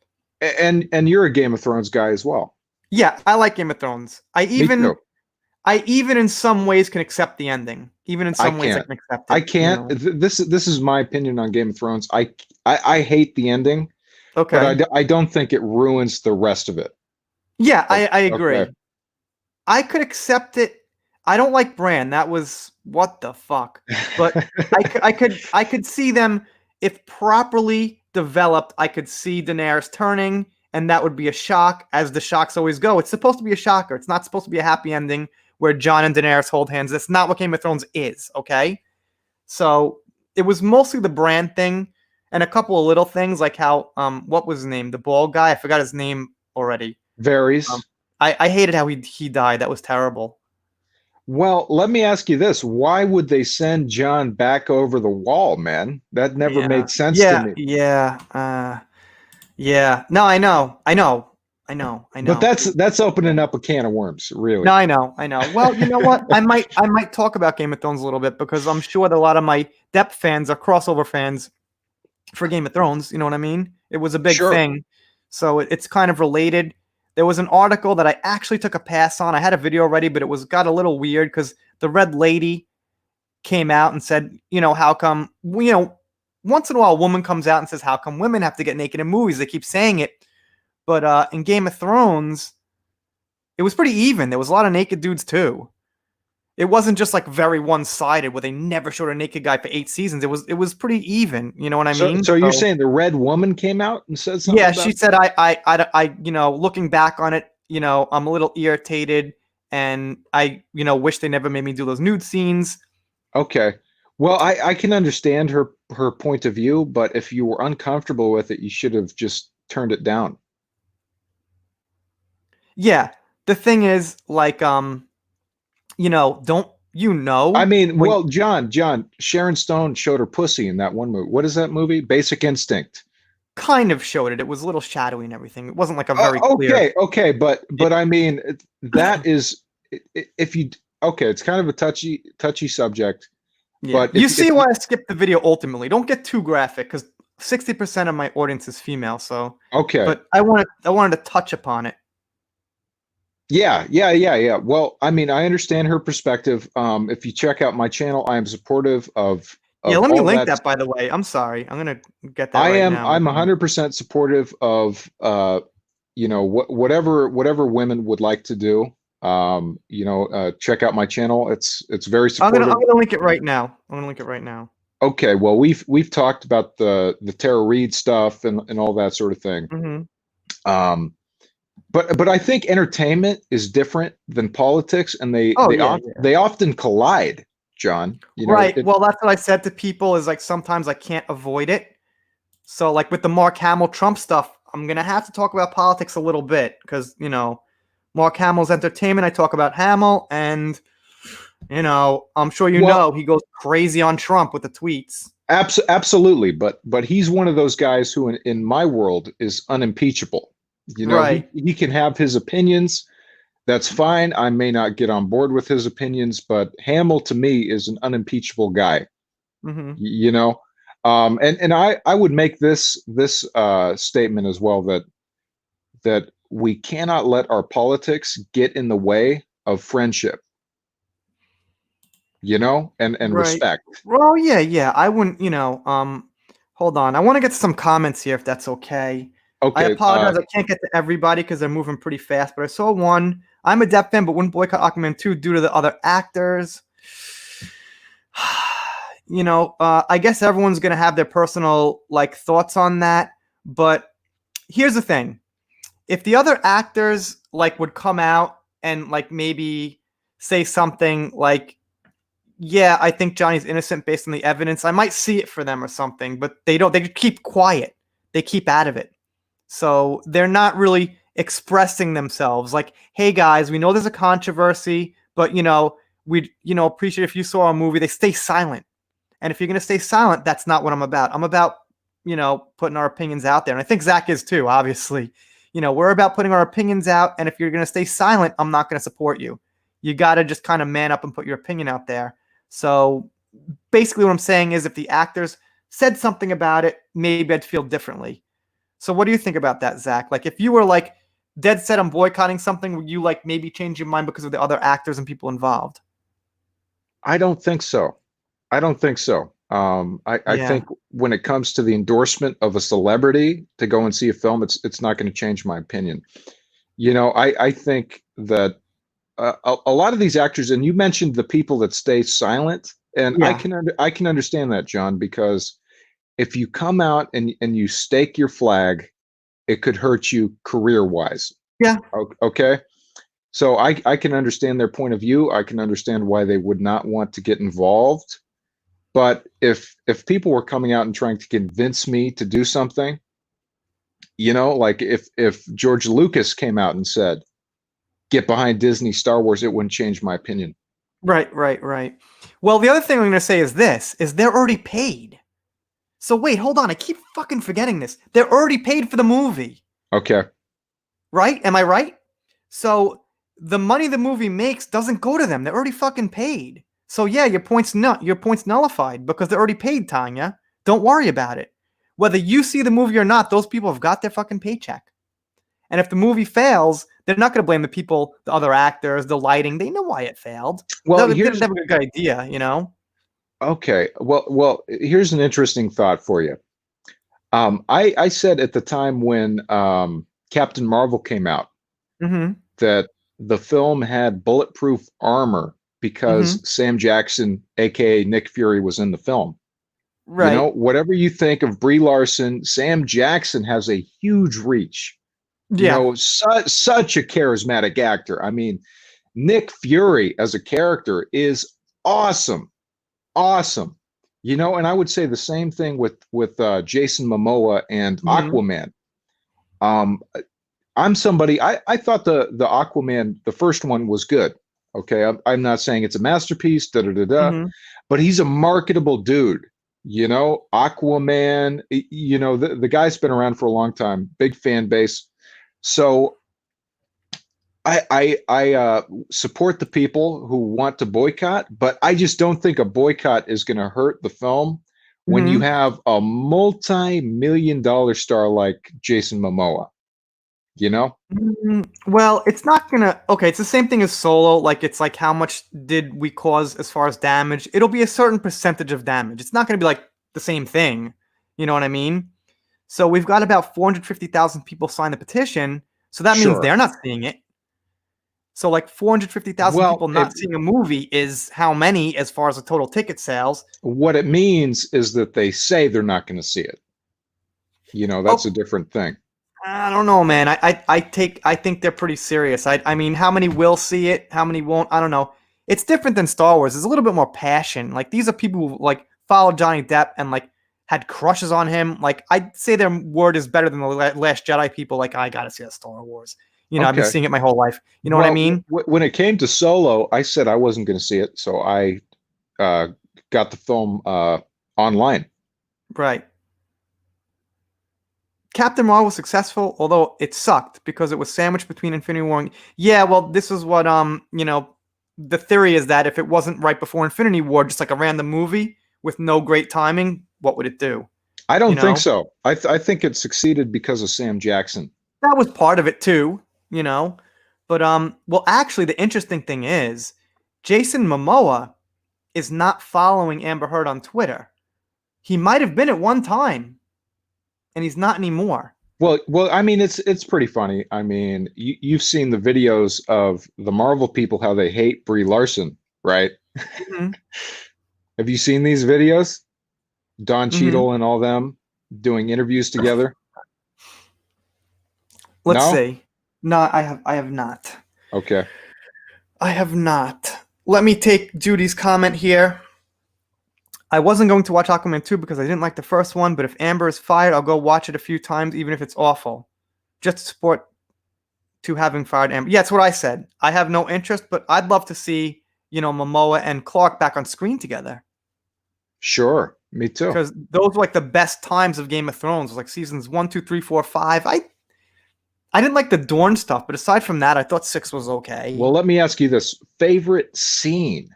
And you're a Game of Thrones guy as well. Yeah, I like Game of Thrones. I even in some ways can accept the ending. Even in some ways I can accept it. I can't. This is my opinion on Game of Thrones. I hate the ending. Okay. But I don't think it ruins the rest of it. Yeah, I agree. Okay. I could accept it. I don't like Bran. That was what the fuck. But I could see them, if properly developed, I could see Daenerys turning, and that would be a shock, as the shocks always go. It's supposed to be a shocker. It's not supposed to be a happy ending where Jon and Daenerys hold hands. That's not what Game of Thrones is, okay? So it was mostly the Bran thing and a couple of little things like how, what was his name? The bald guy? I forgot his name already. Varys. I hated how he died. That was terrible. Well, let me ask you this. Why would they send John back over the wall, man? That never Yeah, made sense to yeah, me. yeah, yeah. No, I know, I know, I know, I But know. that's opening up a can of worms, really. No, I know, I know. Well, you know what? I might talk about Game of Thrones a little bit because I'm sure that a lot of my depth fans are crossover fans for Game of Thrones. You know what I mean? It was a big Sure. thing, so it's kind of related. There was an article that I actually took a pass on. I had a video ready, but it was got a little weird because the Red Lady came out and said, how come, once in a while a woman comes out and says, how come women have to get naked in movies? They keep saying it, but in Game of Thrones, it was pretty even. There was a lot of naked dudes too. It wasn't just like very one-sided where they never showed a naked guy for 8 seasons. It was pretty even. You know what I So mean? so you're So saying the Red Woman came out and said something yeah, about she it? said, looking back on it, I'm a little irritated, and I, wish they never made me do those nude scenes. Okay. Well, I can understand her point of view, but if you were uncomfortable with it, you should have just turned it down. Yeah, the thing is, like, don't I mean, when well, John, Sharon Stone showed her pussy in that one movie. What is that movie? Basic Instinct. kind of showed it. It was a little shadowy and everything. It wasn't like a very clear. Okay, Yeah, but I mean, that is if you okay, it's kind of a touchy subject, yeah. but You if see why I skipped the video ultimately. Don't get too graphic because 60% of my audience is female. So, okay. but I wanted to touch upon it. Yeah. Well, I mean, I understand her perspective. If you check out my channel, I am supportive Yeah, of let me all link that. that, by the way. I'm sorry. I'm gonna get that right now. I'm 100% supportive of whatever women would like to do. Check out my channel. It's very I'm gonna supportive. I'm gonna link it right now. I'm gonna link it right now. Okay, well, we've talked about the Tara Reid stuff and all that sort of thing. Hmm. Um, but I think entertainment is different than politics, and Oh yeah, yeah. they often collide, John. You know, Right. Well, that's what I said to people is like sometimes I can't avoid it. So like with the Mark Hamill Trump stuff, I'm gonna have to talk about politics a little bit because Mark Hamill's entertainment. I talk about Hamill, and I'm sure well, he goes crazy on Trump with the tweets. absolutely, but he's one of those guys who, in my world, is unimpeachable. You know, Right. he can have his opinions. That's fine. I may not get on board with his opinions, but Hamill to me is an unimpeachable guy. Hmm. You know, and I would make this statement as well, that we cannot let our politics get in the way of friendship, and Right. respect. Well, yeah, yeah. I wouldn't. Hold on. I want to get to some comments here if that's okay. I Okay, apologize. I can't get to everybody because they're moving pretty fast. But I saw one. I'm a Depp fan, but wouldn't boycott Aquaman 2 due to the other actors. I guess everyone's gonna have their personal like thoughts on that. But here's the thing: if the other actors like would come out and like maybe say something like, "Yeah, I think Johnny's innocent based on the evidence," I might see it for them or something. But they don't. They keep quiet. They keep out of it. So they're not really expressing themselves. Like, "Hey guys, we know there's a controversy, but we'd appreciate if you saw a movie." They stay silent. And if you're going to stay silent, that's not what I'm about. I'm about, putting our opinions out there. And I think Zach is too, obviously. We're about putting our opinions out. And if you're going to stay silent, I'm not going to support you. You got to just kind of man up and put your opinion out there. So basically, what I'm saying is if the actors said something about it, maybe I'd feel differently. So what do you think about that, Zach? Like, if you were like dead set on boycotting something, would you like maybe change your mind because of the other actors and people involved? I don't think so. I don't think so. I Yeah. think when it comes to the endorsement of a celebrity to go and see a film, it's not going to change my opinion. I think that a lot of these actors, and you mentioned the people that stay silent, and Yeah. I can understand that, John, because if you come out and you stake your flag, it could hurt you career wise. Yeah. Okay. So I can understand their point of view. I can understand why they would not want to get involved. But if people were coming out and trying to convince me to do something, like if George Lucas came out and said, get behind Disney Star Wars, it wouldn't change my opinion. Right. Well, the other thing I'm going to say is this, is they're already paid. So wait, hold on. I keep fucking forgetting this. They're already paid for the movie. Okay. Right? Am I right? So the money the movie makes doesn't go to them. They're already fucking paid. So yeah, your point's nullified because they're already paid, Tanya. Don't worry about it. Whether you see the movie or not, those people have got their fucking paycheck. And if the movie fails, they're not going to blame the people, the other actors, the lighting. They know why it failed. Well, They here's didn't have a good idea, you know? okay. Well, here's an interesting thought for you. I said at the time when Captain Marvel came out Mm-hmm. that the film had bulletproof armor Mm-hmm. because Sam Jackson, aka Nick Fury, was in the film. You know, Right. whatever you think of Brie Larson, Sam Jackson has a huge reach. You Yeah. know, such a charismatic actor. I mean, Nick Fury as a character is awesome, awesome. You know, and I would say the same thing with Jason Momoa and Mm-hmm. Aquaman. Um, I'm somebody. I thought the Aquaman, the first one, was good. Okay, I'm not saying it's a masterpiece. Da da da da. Mm-hmm. But he's a marketable dude. You know, Aquaman. You know, the guy's been around for a long time. Big fan base. So I support the people who want to boycott, but I just don't think a boycott is going to hurt the film when you Mm-hmm. have a multi-million-dollar star like Jason Momoa. You know? Well, it's not gonna. Okay, it's the same thing as Solo. Like, it's like how much did we cause as far as damage? It'll be a certain percentage of damage. It's not gonna be like the same thing. You know what I mean? So we've got about 450,000 people sign the petition. So that means Sure. they're not seeing it. So like 450,000 Well, people not seeing a movie is how many as far as the total ticket sales? what it means is that they say they're not going to see it. You know, that's a Oh, different thing. I don't know, man. I think they're pretty serious. I mean, how many will see it? How many won't? I don't know. It's different than Star Wars. There's a little bit more passion. Like, these are people who like followed Johnny Depp and like had crushes on him. Like, I'd say their word is better than the Last Jedi people. Like, I gotta see that Star Wars. You know, I've been Okay. seeing it my whole life. You know what I Well, mean? when it came to Solo, I said I wasn't going to see it, so I uh, got the film online. Right. Captain Marvel was successful, although it sucked because it was sandwiched between Infinity War and yeah, well, this is what the theory is that if it wasn't right before Infinity War, just like a random movie with no great timing, what would it do? I You don't think know? so. I think it succeeded because of Sam Jackson. That was part of it too, you know. But well, actually the interesting thing is Jason Momoa is not following Amber Heard on Twitter. He might have been at one time, and he's not anymore. Well, I mean, it's pretty funny. I mean, you've seen the videos of the Marvel people how they hate Brie Larson, right? Mhm. Have you seen these videos? Don Mhm. Cheadle and all them doing interviews together? Let's No? see. No, I have not. Okay. I have not. Let me take Judy's comment here. I wasn't going to watch Aquaman 2 because I didn't like the first one, but if Amber is fired, I'll go watch it a few times, even if it's awful. Just to support to having fired Amber. Yeah, that's what I said. I have no interest, but I'd love to see, Momoa and Clark back on screen together. Sure. Me too. Because those were like the best times of Game of Thrones, like seasons 1, 2, 3, 4, 5. I didn't like the Dorne stuff, but aside from that, I thought 6 was Well, okay. let me ask you this. Favorite scene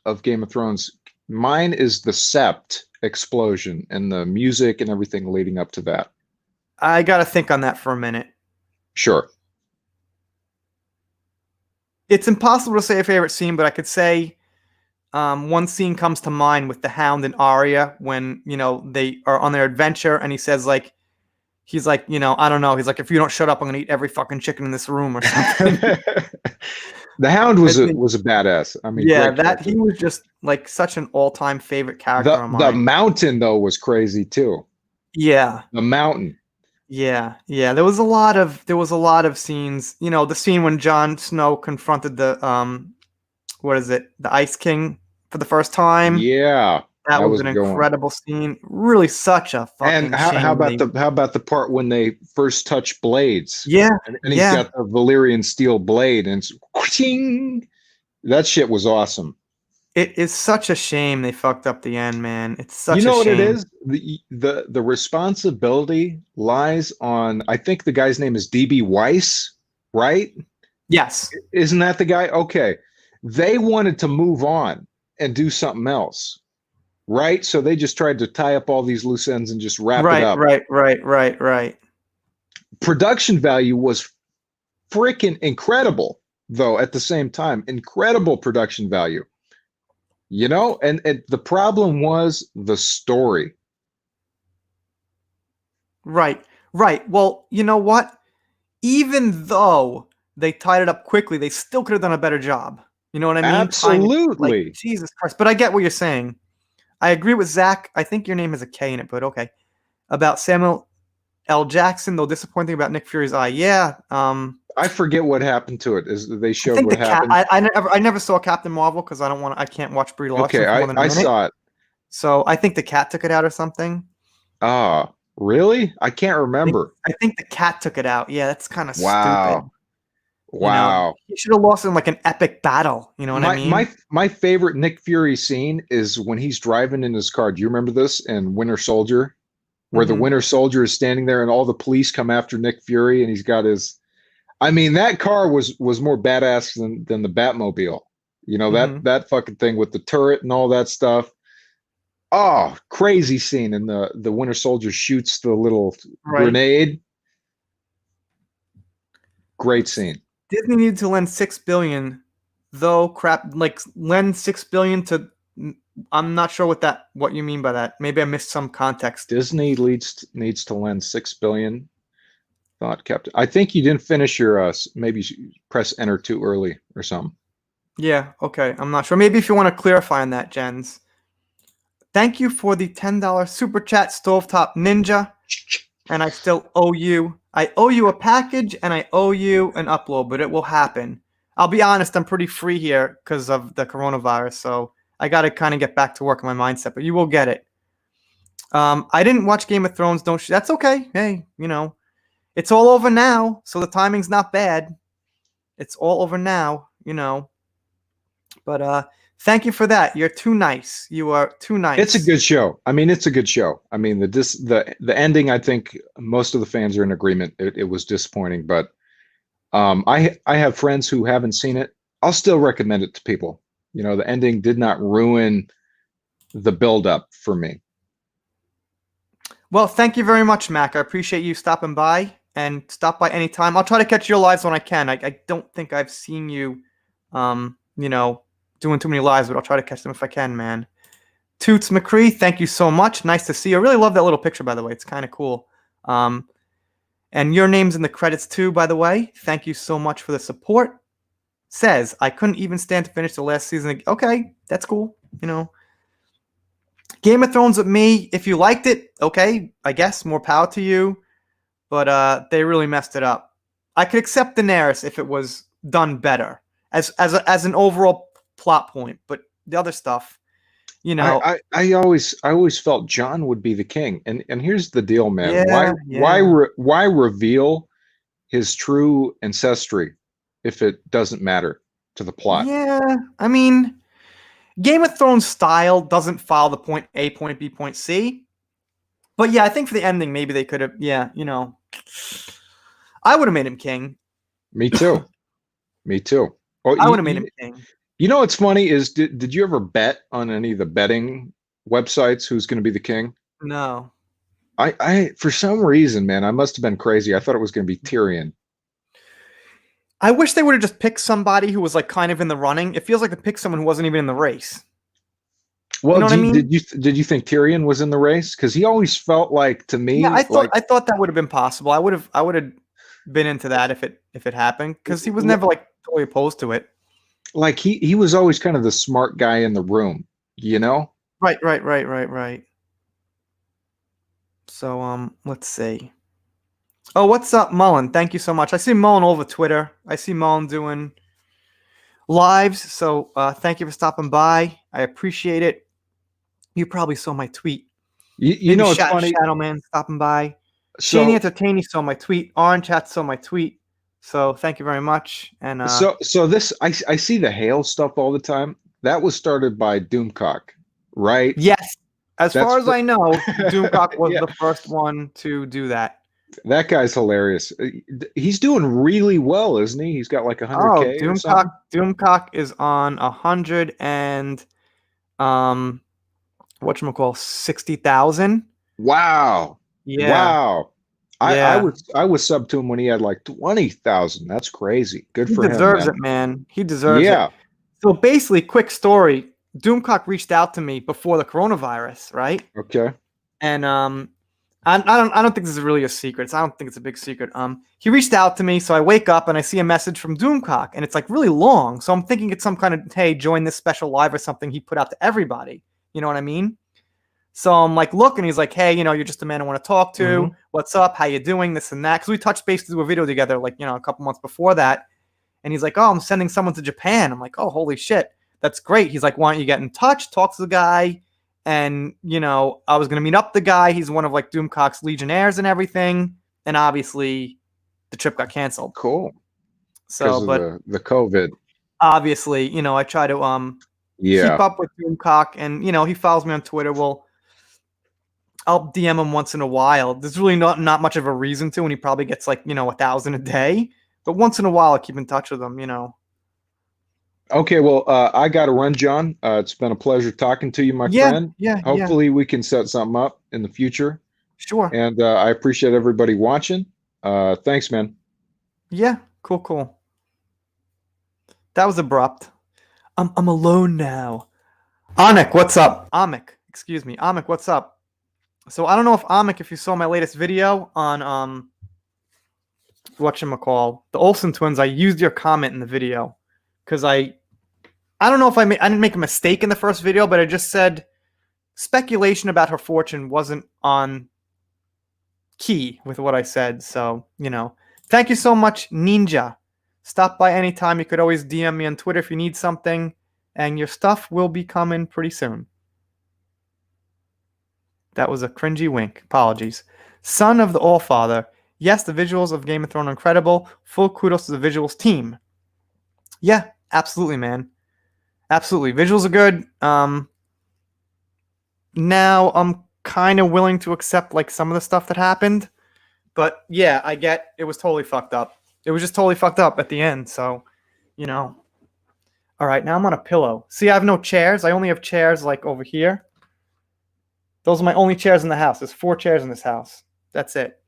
of Game of Thrones. Mine is the Sept explosion and the music and everything leading up to that. I gotta think on that for a minute. Sure. It's impossible to say a favorite scene, but I could say one scene comes to mind with the Hound and Arya when they are on their adventure, and he says like, he's like, I don't know, he's like, if you don't shut up, I'm gonna eat every fucking chicken in this room or something. The Hound I think, was a badass. I mean, yeah, great that character. he was just like such an all-time favorite character of The mine. Mountain though was crazy too. Yeah, The Mountain. yeah. There was a lot of scenes. The scene when Jon Snow confronted the what is it, the Ice King for the first time. Yeah, That that was was an a good one. incredible scene. Really, such a And fucking shame. how about the part when they first touch blades? Yeah, And he's yeah, got the Valyrian steel blade and it's, That shit was awesome. It is such a shame they fucked up the end, man. It's You such a know what it shame. is? The responsibility lies on, I think the guy's name is DB Weiss, right? Yes. Isn't that the guy? Okay. They wanted to move on and do something else, right? So they just tried to tie up all these loose ends and just wrap it Right, up. right, right, right, right. Production value was freaking incredible, though, at the same time. Incredible production value. You know, and the problem was the story. Right, right. Well, you know what? Even though they tied it up quickly, they still could have done a better job. You know what I mean? Tying it like Absolutely. Jesus Christ. But I get what you're saying. I agree with Zach. I think your name has a K in it, but okay. About Samuel L. Jackson, though disappointing about Nick Fury's eye. Yeah. I forget what happened to it. Is they I showed think what the cat. happened? I never saw Captain Marvel because I can't watch Brie Okay, Larson for more than a I minute. saw it. So I think the cat took it out or something. Ah, really? I can't remember. I think the cat took it out. Yeah, that's kind of stupid. Wow. You know, Wow. he should have lost in like an epic battle. You know what I My mean? my my favorite Nick Fury scene is when he's driving in his car. Do you remember this in Winter Soldier? Where the Hmm. Winter Soldier is standing there and all the police come after Nick Fury and he's got his, I mean, that car was more badass than the Batmobile. You know, Hmm. that fucking thing with the turret and all that stuff. Oh, crazy scene. And the Winter Soldier shoots the little Right. grenade. Great scene. Disney needed to lend 6 billion, though. Crap, like lend 6 billion to. I'm not sure what you mean by that. Maybe I missed some context. Disney needs to lend 6 billion. Thought Captain. I think you didn't finish your maybe you press enter too early or something. Yeah. Okay. I'm not sure. Maybe if you want to clarify on that, Jens. Thank you for the $10 super chat, Stovetop Ninja. And I still owe you. I owe you a package and I owe you an upload, but it will happen. I'll be honest, I'm pretty free here because of the coronavirus, so I got to kind of get back to work on my mindset, but you will get it. I didn't watch Game of Thrones. That's okay. Hey, it's all over now, so the timing's not bad. It's all over now. But thank you for that. You're too nice. You are too It's a nice. good show. I mean, it's a good show. I mean, the ending. I think most of the fans are in agreement. It was disappointing, but I have friends who haven't seen it. I'll still recommend it to people. You know, the ending did not ruin the build up for me. Well, thank you very much, Mac. I appreciate you stopping by and stop by anytime. I'll try to catch your lives when I can. I don't think I've seen you, doing too many lives, but I'll try to catch them if I can, man. Toots McCree, thank you so much. Nice to see you. I really love that little picture, by the way. It's kind of cool. And your name's in the credits too, by the way. Thank you so much for the support. Says, I couldn't even stand to finish the last season. Okay, that's cool. Game of Thrones with me. If you liked it, okay, I guess more power to you. But they really messed it up. I could accept Daenerys if it was done better as an overall plot point, but the other stuff, you know, I always felt John would be the king. And here's the deal, man. yeah, yeah, Why reveal his true ancestry if it doesn't matter to the plot? yeah. I mean, Game of Thrones style doesn't follow the point A, point B, point C. But yeah, I think for the ending, maybe they could have. Yeah, I would have made him king. Me too. Me too. Oh, I would have made him king. you know what's funny is did you ever bet on any of the betting websites who's going to be the king? No. I for some reason, man, I must have been crazy. I thought it was going to be Tyrion. I wish they would have just picked somebody who was like kind of in the running. It feels like they picked someone who wasn't even in the race. You Well, know what I mean? did you think Tyrion was in the race? Because he always felt like to Yeah, me like I thought that would have been possible. I would have been into that if it happened because he was never like totally opposed to it. like he was always kind of the smart guy in the room, you know? Right, right, right, right, right. So let's see. Oh, what's up, Mullen? Thank you so much. I see Mullen all over Twitter. I see Mullen doing lives. So thank you for stopping by. I appreciate it. You probably saw my tweet. You Maybe know it's funny. Shadow Man stopping by. Shani So Entertaining saw my tweet. Orange Hat saw my tweet. So thank you very much. And So this I see the hail stuff all the time. That was started by Doomcock, right? yes, as That's far as I know, Doomcock was yeah. the first one to do that. That guy's hilarious. He's doing really well, isn't he? He's got like Oh, 100K or Doomcock something. Doomcock is on 100 and um whatchamacall 60,000. Wow. Yeah. Wow. Yeah. I was sub to him when he had like 20,000. That's crazy. Good He for him, deserves man. it, man. He deserves it. Yeah. So basically, quick story. Doomcock reached out to me before the coronavirus, right? Okay. And I don't think this is really a secret. I don't think it's a big secret. He reached out to me, so I wake up and I see a message from Doomcock, and it's like really long. So I'm thinking it's some kind of, hey, join this special live or something he put out to everybody. You know what I mean? So I'm like, look, and he's like, hey, you're just a man I want to talk to. Hmm. What's up? How you doing? This and that. Because we touched base to do a video together, like, a couple months before that. And he's like, oh, I'm sending someone to Japan. I'm like, oh, holy shit. That's great. He's like, why don't you get in touch? Talk to the guy. And, I was going to meet up the guy. He's one of like Doomcock's Legionnaires and everything. And obviously the trip got canceled. Cool. So, Because of but the COVID. obviously, I try to keep Yeah. up with Doomcock, and, he follows me on Twitter. Well, I'll DM him once in a while. There's really not much of a reason to, and he probably gets like, 1,000 a day. But once in a while, I keep in touch with him. Okay, well, I got to run, John. It's been a pleasure talking to you, my Yeah, friend. yeah, yeah. Hopefully, we can set something up in the future. Sure. And I appreciate everybody watching. Thanks, man. Yeah, cool. That was abrupt. I'm alone now. Anik, what's up? Amik, excuse me. Amik, what's up? So I don't know if you saw my latest video on whatchamacall, the Olsen twins. I used your comment in the video because I don't know if I didn't make a mistake in the first video, but I just said speculation about her fortune wasn't on key with what I said. So, thank you so much, Ninja. Stop by anytime. You could always DM me on Twitter if you need something, and your stuff will be coming pretty soon. That was a cringy wink. Apologies. Son of the Allfather. Yes, the visuals of Game of Thrones are incredible. Full kudos to the visuals team. Yeah, absolutely, man. Absolutely. Visuals are good. Now I'm kind of willing to accept like some of the stuff that happened. But yeah, I get it was totally fucked up. It was just totally fucked up at the end. So, All right, now I'm on a pillow. See, I have no chairs. I only have chairs like over here. Those are my only chairs in the house. There's 4 chairs in this house. That's it.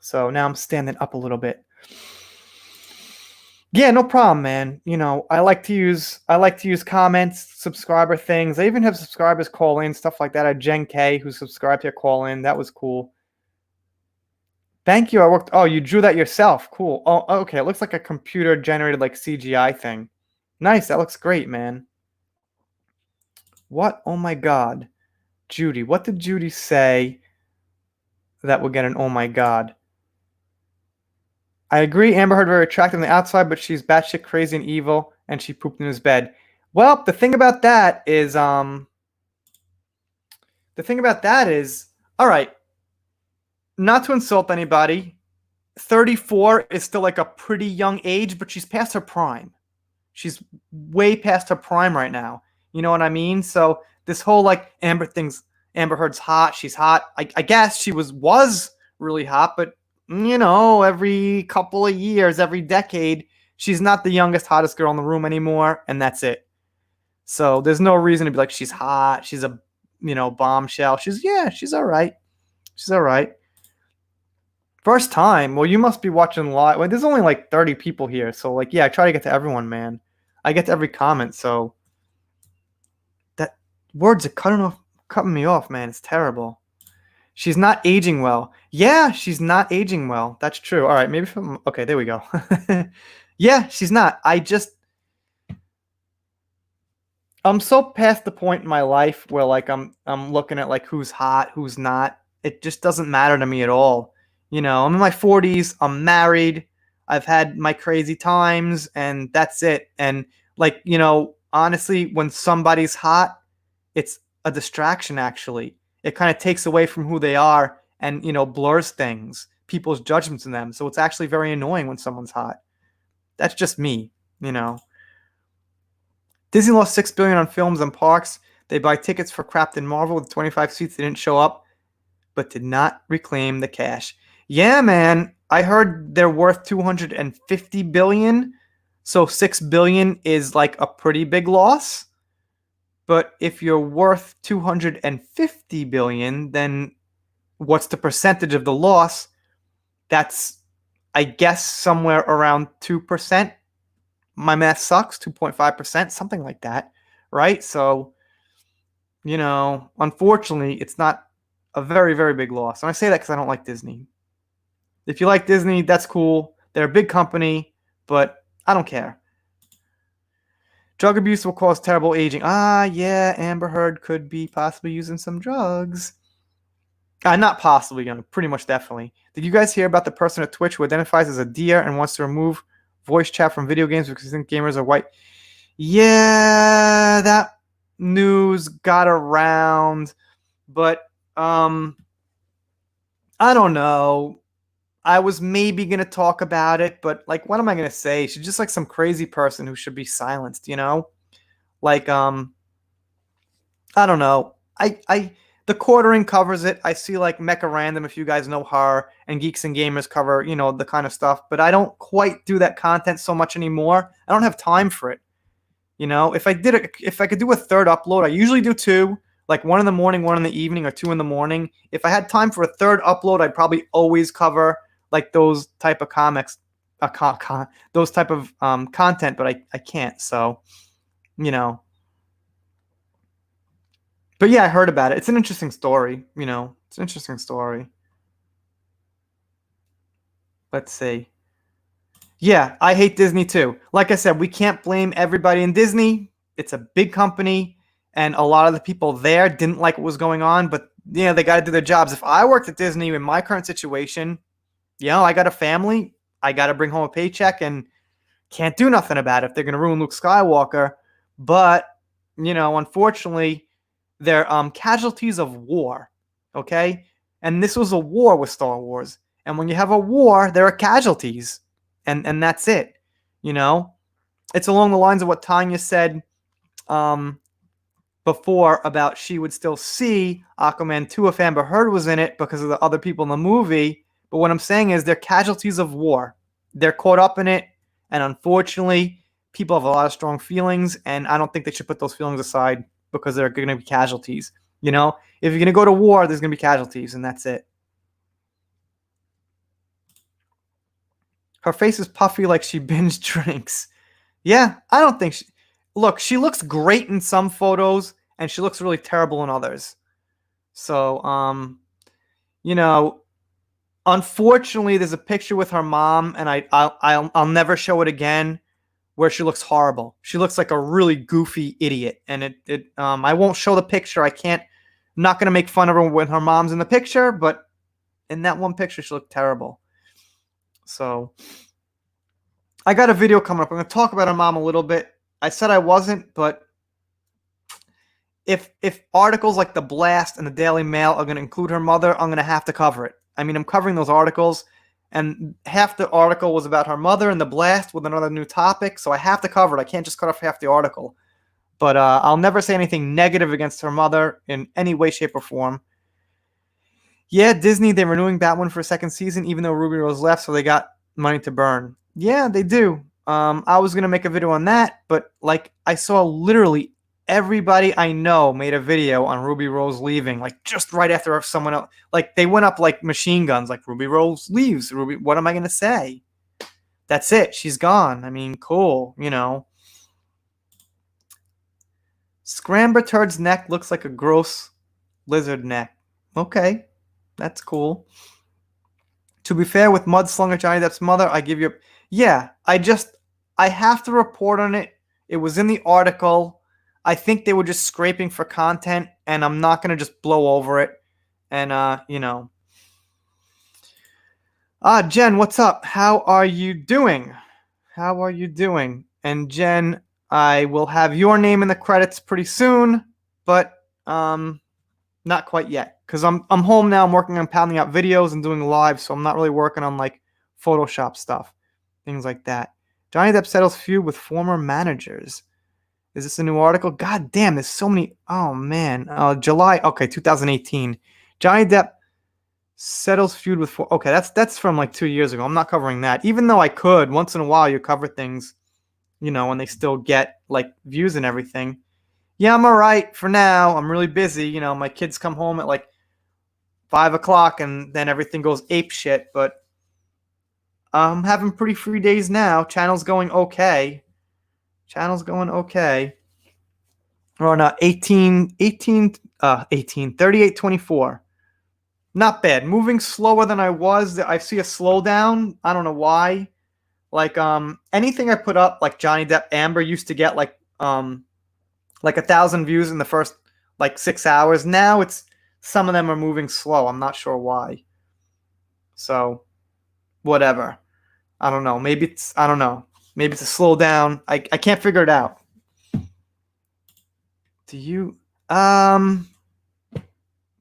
So now I'm standing up a little bit. Yeah, no problem, man. I like to use comments, subscriber things. I even have subscribers call in, stuff like that. I had Jen K who subscribed here call in. That was cool. Thank you. Oh, you drew that yourself. Cool. Oh, okay. It looks like a computer generated like CGI thing. Nice. That looks great, man. What? Oh my God. Judy. What did Judy say that would get an oh my God? I agree. Amber Heard very attractive on the outside, but she's batshit crazy and evil, and she pooped in his bed. Well, the thing about that is, all right, not to insult anybody, 34 is still like a pretty young age, but she's past her prime. She's way past her prime right now. You know what I mean? So this whole like Amber Heard's hot. She's hot. I guess she was really hot, but every couple of years, every decade, she's not the youngest, hottest girl in the room anymore, and that's it. So there's no reason to be like she's hot. She's a bombshell. She's all right. She's all right. First time. Well, you must be watching live. Well, there's only like 30 people here, so like I try to get to everyone, man. I get to every comment, so that words are cutting me off, man. It's terrible. She's not aging well. Yeah, she's not aging well. That's true. All right, maybe okay, there we go. Yeah, she's not. I'm so past the point in my life where like I'm looking at like who's hot, who's not. It just doesn't matter to me at all. I'm in my 40s, I'm married, I've had my crazy times, and that's it. And like, honestly, when somebody's hot, it's a distraction actually. It kind of takes away from who they are and blurs things. people's judgments in them. So it's actually very annoying when someone's hot. That's just me, you know. Disney lost $6 billion on films and parks. They buy tickets for Captain Marvel with 25 seats. They didn't show up, but did not reclaim the cash. Yeah, man. I heard they're worth $250 billion. So $6 billion is like a pretty big loss. But if you're worth $250 billion, then what's the percentage of the loss? That's, I guess, somewhere around 2%. My math sucks, 2.5%, something like that, right? So, you know, unfortunately, it's not a very, very big loss. And I say that because I don't like Disney. If you like Disney, that's cool. They're a big company, but I don't care. Drug abuse will cause terrible aging. Ah, yeah, Amber Heard could be possibly using some drugs. Not possibly, pretty much definitely. Did you guys hear about the person at Twitch who identifies as a deer and wants to remove voice chat from video games because they think gamers are white? Yeah, that news got around, but I don't know. I was maybe gonna talk about it, but like, what am I gonna say? She's just like some crazy person who should be silenced, you know? Like, I don't know. The quartering covers it. I see like Mecha Random, if you guys know her, and Geeks and Gamers cover, you know, the kind of stuff, but I don't quite do that content so much anymore. I don't have time for it. You know, if I could do a third upload, I usually do two, like one in the morning, one in the evening, or two in the morning. If I had time for a third upload, I'd probably always cover like those type of comics, those type of content, but I can't. So, you know. But yeah, I heard about it. It's an interesting story, you know. It's an interesting story. Let's see. Yeah, I hate Disney too. Like I said, we can't blame everybody in Disney. It's a big company, and a lot of the people there didn't like what was going on, but you know, they got to do their jobs. If I worked at Disney in my current situation, you know, I got a family, I got to bring home a paycheck, and can't do nothing about it if they're going to ruin Luke Skywalker. But, you know, unfortunately, they're casualties of war, okay? And this was a war with Star Wars. And when you have a war, there are casualties. And that's it, you know? It's along the lines of what Tanya said before about she would still see Aquaman 2 if Amber Heard was in it because of the other people in the movie. But what I'm saying is they're casualties of war. They're caught up in it. And unfortunately, people have a lot of strong feelings. And I don't think they should put those feelings aside because they're going to be casualties. You know, if you're going to go to war, there's going to be casualties, and that's it. Her face is puffy like she binge drinks. Yeah, I don't think she... Look, she looks great in some photos, and she looks really terrible in others. So, you know, unfortunately, there's a picture with her mom, and I'll never show it again, where she looks horrible. She looks like a really goofy idiot, and I won't show the picture. I'm not gonna make fun of her when her mom's in the picture, but in that one picture, she looked terrible. So I got a video coming up. I'm gonna talk about her mom a little bit. I said I wasn't, but if articles like The Blast and the Daily Mail are gonna include her mother, I'm gonna have to cover it. I mean, I'm covering those articles, and half the article was about her mother and The Blast with another new topic, so I have to cover it. I can't just cut off half the article. But I'll never say anything negative against her mother in any way, shape, or form. Yeah, Disney, they're renewing Batwoman for a second season, even though Ruby Rose left, so they got money to burn. Yeah, they do. I was going to make a video on that, but like I saw literally everybody I know made a video on Ruby Rose leaving, like just right after someone else. Like they went up like machine guns, like Ruby Rose leaves. Ruby, what am I going to say? That's it. She's gone. I mean, cool, you know. Scramber Turd's neck looks like a gross lizard neck. Okay, that's cool. To be fair, with Mudslinger Johnny Depp's mother, I give you... Yeah, I have to report on it. It was in the article. I think they were just scraping for content, and I'm not going to just blow over it. And, you know. Jen, what's up? How are you doing? How are you doing? And Jen, I will have your name in the credits pretty soon, but, Not quite yet, because I'm home now. I'm working on pounding out videos and doing live, so I'm not really working on like Photoshop stuff, things like that. Johnny Depp settles feud with former managers. Is this a new article? God damn, there's so many. Oh man, July. Okay, 2018. Johnny Depp settles feud with. Okay, that's from like 2 years ago. I'm not covering that, even though I could. Once in a while, you cover things, and they still get like views and everything. Yeah, I'm all right for now. I'm really busy. My kids come home at like 5 o'clock, and then everything goes ape shit. But I'm having pretty free days now. Channel's going okay. Channel's going okay. We're on 38, 24. Not bad. Moving slower than I was. I see a slowdown. I don't know why. Like anything I put up, like Johnny Depp, Amber used to get like 1,000 views in the first like 6 hours. Now it's some of them are moving slow. I'm not sure why. So whatever. I don't know. Maybe it's I don't know. Maybe it's a slowdown. I can't figure it out. Do you kind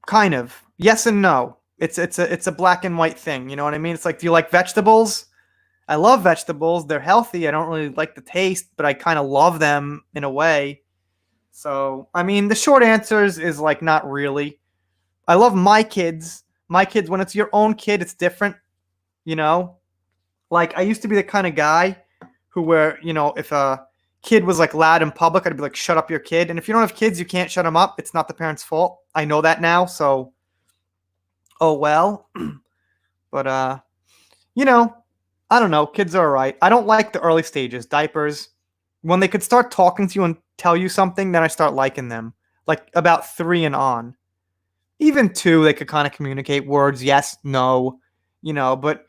of. Yes and no. It's a black and white thing. You know what I mean? It's like, do you like vegetables? I love vegetables. They're healthy. I don't really like the taste, but I kind of love them in a way. So, I mean, the short answer is like not really. I love my kids. My kids, when it's your own kid, it's different, you know? Like, I used to be the kind of guy where, if a kid was like loud in public, I'd be like, shut up your kid. And if you don't have kids, you can't shut them up. It's not the parent's fault. I know that now. So, oh well. But, I don't know. Kids are all right. I don't like the early stages, diapers. When they could start talking to you and tell you something, then I start liking them. Like about 3 and on. Even 2, they could kind of communicate words, yes, no, but,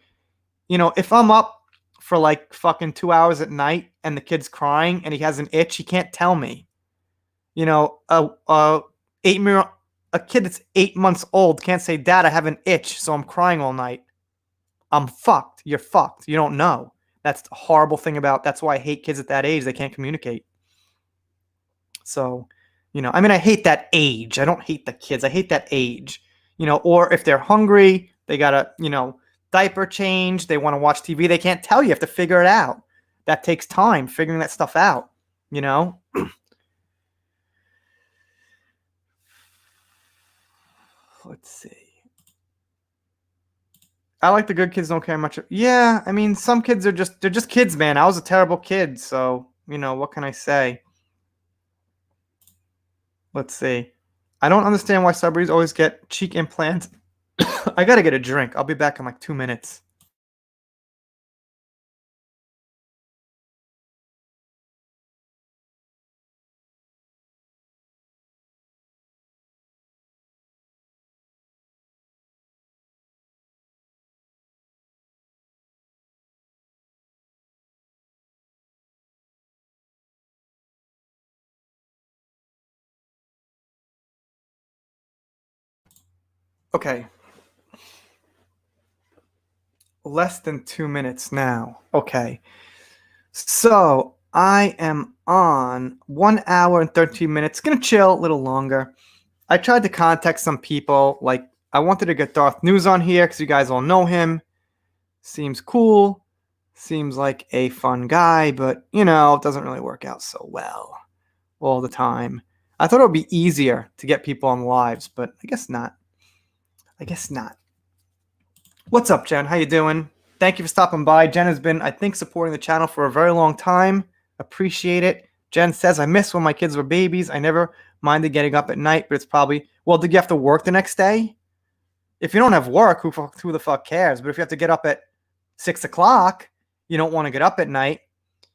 if I'm up for like fucking 2 hours at night and the kid's crying and he has an itch, he can't tell me. A 8 a kid that's 8 months old can't say, Dad, I have an itch, so I'm crying all night. I'm fucked. You're fucked. You don't know. That's the horrible thing that's why I hate kids at that age. They can't communicate. So, I hate that age. I don't hate the kids. I hate that age. Or if they're hungry, they gotta, diaper change. They want to watch TV. They can't tell you. You have to figure it out. That takes time, figuring that stuff out, Let's see. I like the good kids don't care much. Yeah, I mean, some kids they're just kids, man. I was a terrible kid, so, what can I say? Let's see. I don't understand why celebrities always get cheek implants. I gotta get a drink. I'll be back in like 2 minutes. Okay. Less than 2 minutes now. Okay. So I am on 1 hour and 13 minutes. Gonna chill a little longer. I tried to contact some people. Like, I wanted to get Darth News on here because you guys all know him. Seems cool. Seems like a fun guy, but, it doesn't really work out so well all the time. I thought it would be easier to get people on lives, but I guess not. I guess not. What's up, Jen? How you doing? Thank you for stopping by. Jen has been, I think, supporting the channel for a very long time. Appreciate it. Jen says, I miss when my kids were babies. I never minded getting up at night, but it's probably, well, did you have to work the next day? If you don't have work, who the fuck cares? But if you have to get up at 6 o'clock, you don't want to get up at night.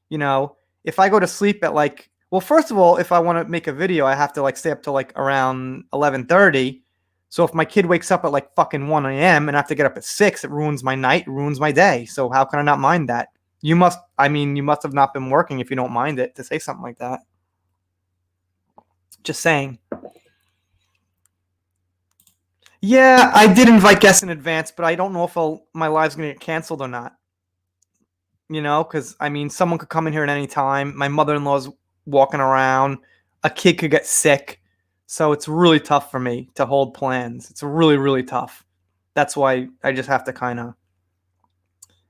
If I go to sleep at like, well, first of all, if I want to make a video, I have to like stay up till like around 11:30. So if my kid wakes up at like fucking 1 a.m. and I have to get up at 6, it ruins my night, it ruins my day. So how can I not mind that? You must have not been working if you don't mind it to say something like that. Just saying. Yeah, I did invite guests in advance, but I don't know if my live's going to get canceled or not. Because, someone could come in here at any time. My mother-in-law's walking around. A kid could get sick. So it's really tough for me to hold plans. It's really, really tough. That's why I just have to kind of,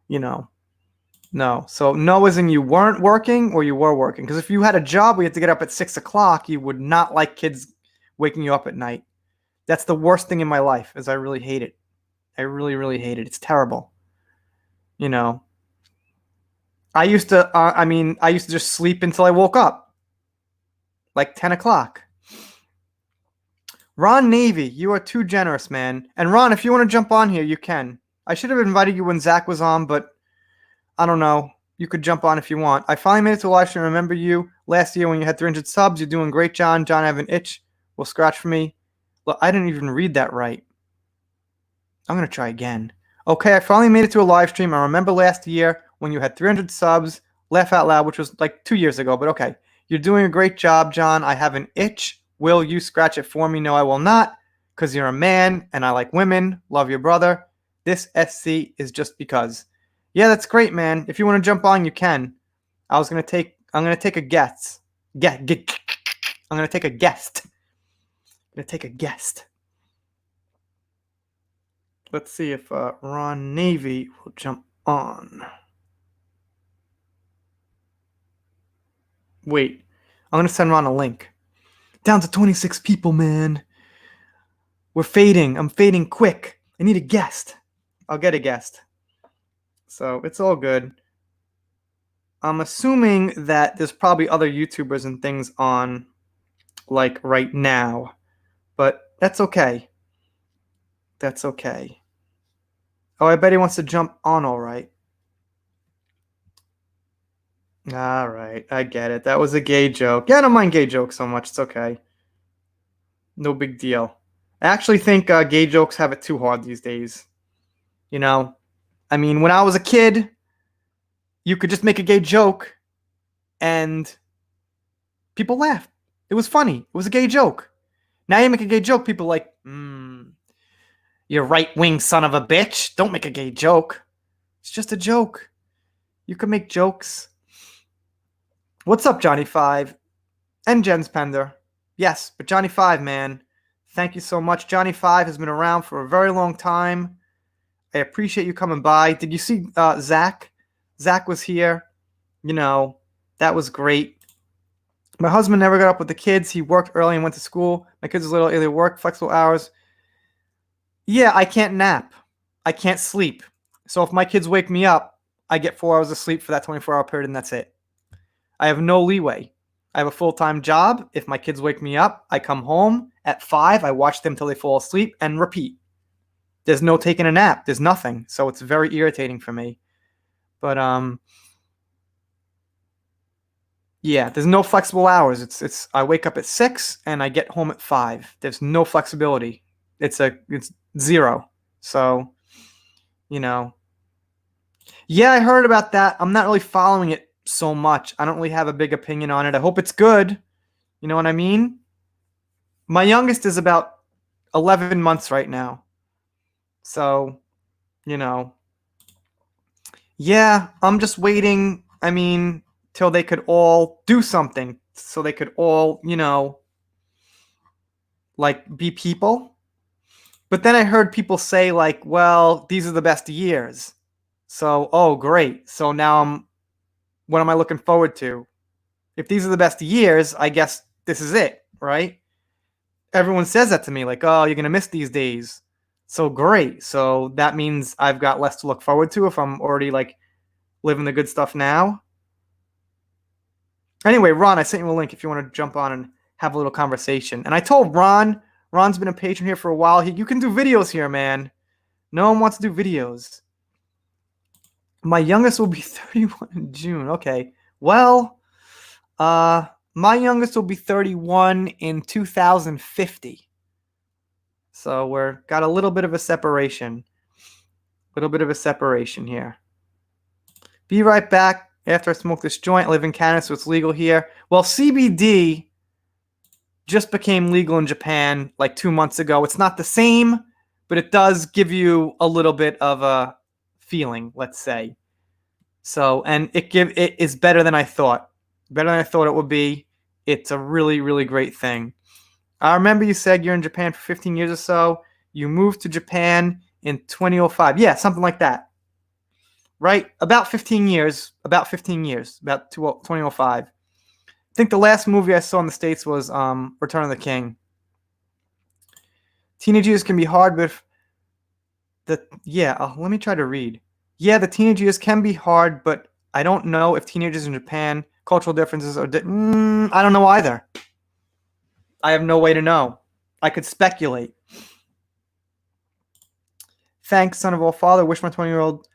you know, no. So no as in you weren't working or you were working. Because if you had a job where you had to get up at 6 o'clock, you would not like kids waking you up at night. That's the worst thing in my life, is I really hate it. I really, really hate it. It's terrible. You know, I used to, I used to just sleep until I woke up, like 10 o'clock. Ron Navy, you are too generous, man. And Ron, if you want to jump on here, you can. I should have invited you when Zach was on, but I don't know. You could jump on if you want. I finally made it to a live stream. Remember you last year when you had 300 subs. You're doing great, John. John, I have an itch. Will scratch for me. Look, I didn't even read that right. I'm going to try again. Okay, I finally made it to a live stream. I remember last year when you had 300 subs. Laugh out loud, which was like 2 years ago, but okay. You're doing a great job, John. I have an itch. Will you scratch it for me? No, I will not, because you're a man and I like women. Love your brother. This SC is just because. Yeah, that's great, man. If you want to jump on, you can. I'm gonna take a guess. I'm gonna take a guest. Let's see if Ron Navy will jump on. Wait, I'm gonna send Ron a link. Down to 26 people, man. We're fading. I'm fading quick. I need a guest. I'll get a guest. So it's all good. I'm assuming that there's probably other YouTubers and things on, like, right now. But that's okay. That's okay. Oh, I bet he wants to jump on all right. All right, I get it. That was a gay joke. Yeah, I don't mind gay jokes so much. It's okay. No big deal. I actually think gay jokes have it too hard these days. You know? I mean, when I was a kid, you could just make a gay joke and people laughed. It was funny. It was a gay joke. Now you make a gay joke, people are like, you right-wing son of a bitch. Don't make a gay joke. It's just a joke. You can make jokes. What's up, Johnny Five? And Jens Pender. Yes, but Johnny Five, man. Thank you so much. Johnny Five has been around for a very long time. I appreciate you coming by. Did you see Zach? Zach was here. You know, that was great. My husband never got up with the kids. He worked early and went to school. My kids are little, they work flexible hours. Yeah, I can't nap. I can't sleep. So if my kids wake me up, I get 4 hours of sleep for that 24-hour period, and that's it. I have no leeway. I have a full-time job. If my kids wake me up, I come home at 5. I watch them till they fall asleep and repeat. There's no taking a nap. There's nothing. So it's very irritating for me. But yeah, there's no flexible hours. It's I wake up at 6 and I get home at 5. There's no flexibility. It's zero. So, you know. Yeah, I heard about that. I'm not really following it so much. I don't really have a big opinion on it. I hope it's good. You know what I mean? My youngest is about 11 months right now. So, you know. Yeah, I'm just waiting, till they could all do something. So they could all, like, be people. But then I heard people say, like, well, these are the best years. So, oh, great. So now what am I looking forward to? If these are the best years, I guess this is it, right? Everyone says that to me, like, oh, you're going to miss these days. So great. So that means I've got less to look forward to if I'm already, like, living the good stuff now. Anyway, Ron, I sent you a link if you want to jump on and have a little conversation. And I told Ron's been a patron here for a while. You can do videos here, man. No one wants to do videos. My youngest will be 31 in June. Okay. Well, my youngest will be 31 in 2050. So we're got a little bit of a separation. Here. Be right back. After I smoke this joint, I live in Canada, so it's legal here. Well, CBD just became legal in Japan like 2 months ago. It's not the same, but it does give you a little bit of a feeling, let's say. So, and it is better than I thought. Better than I thought it would be. It's a really, really great thing. I remember you said you're in Japan for 15 years or so. You moved to Japan in 2005. Yeah, something like that. Right? About 15 years. About 15 years. About 2005. I think the last movie I saw in the States was Return of the King. Teenage years can be hard, but let me try to read. Yeah, the teenage years can be hard, but I don't know if teenagers in Japan, cultural differences are... I don't know either. I have no way to know. I could speculate. Thanks, son of all father. Wish my 20-year-old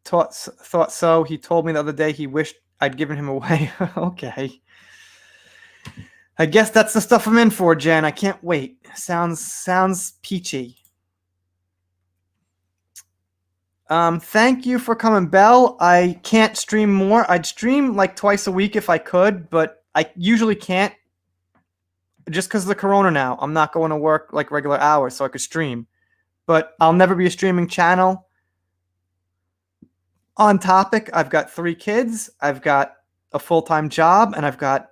thought so. He told me the other day he wished I'd given him away. Okay. I guess that's the stuff I'm in for, Jen. I can't wait. Sounds peachy. Thank you for coming, Belle. I can't stream more. I'd stream like twice a week if I could, but I usually can't just because of the corona now. I'm not going to work like regular hours, so I could stream. But I'll never be a streaming channel. On topic, I've got 3 kids, I've got a full-time job, and I've got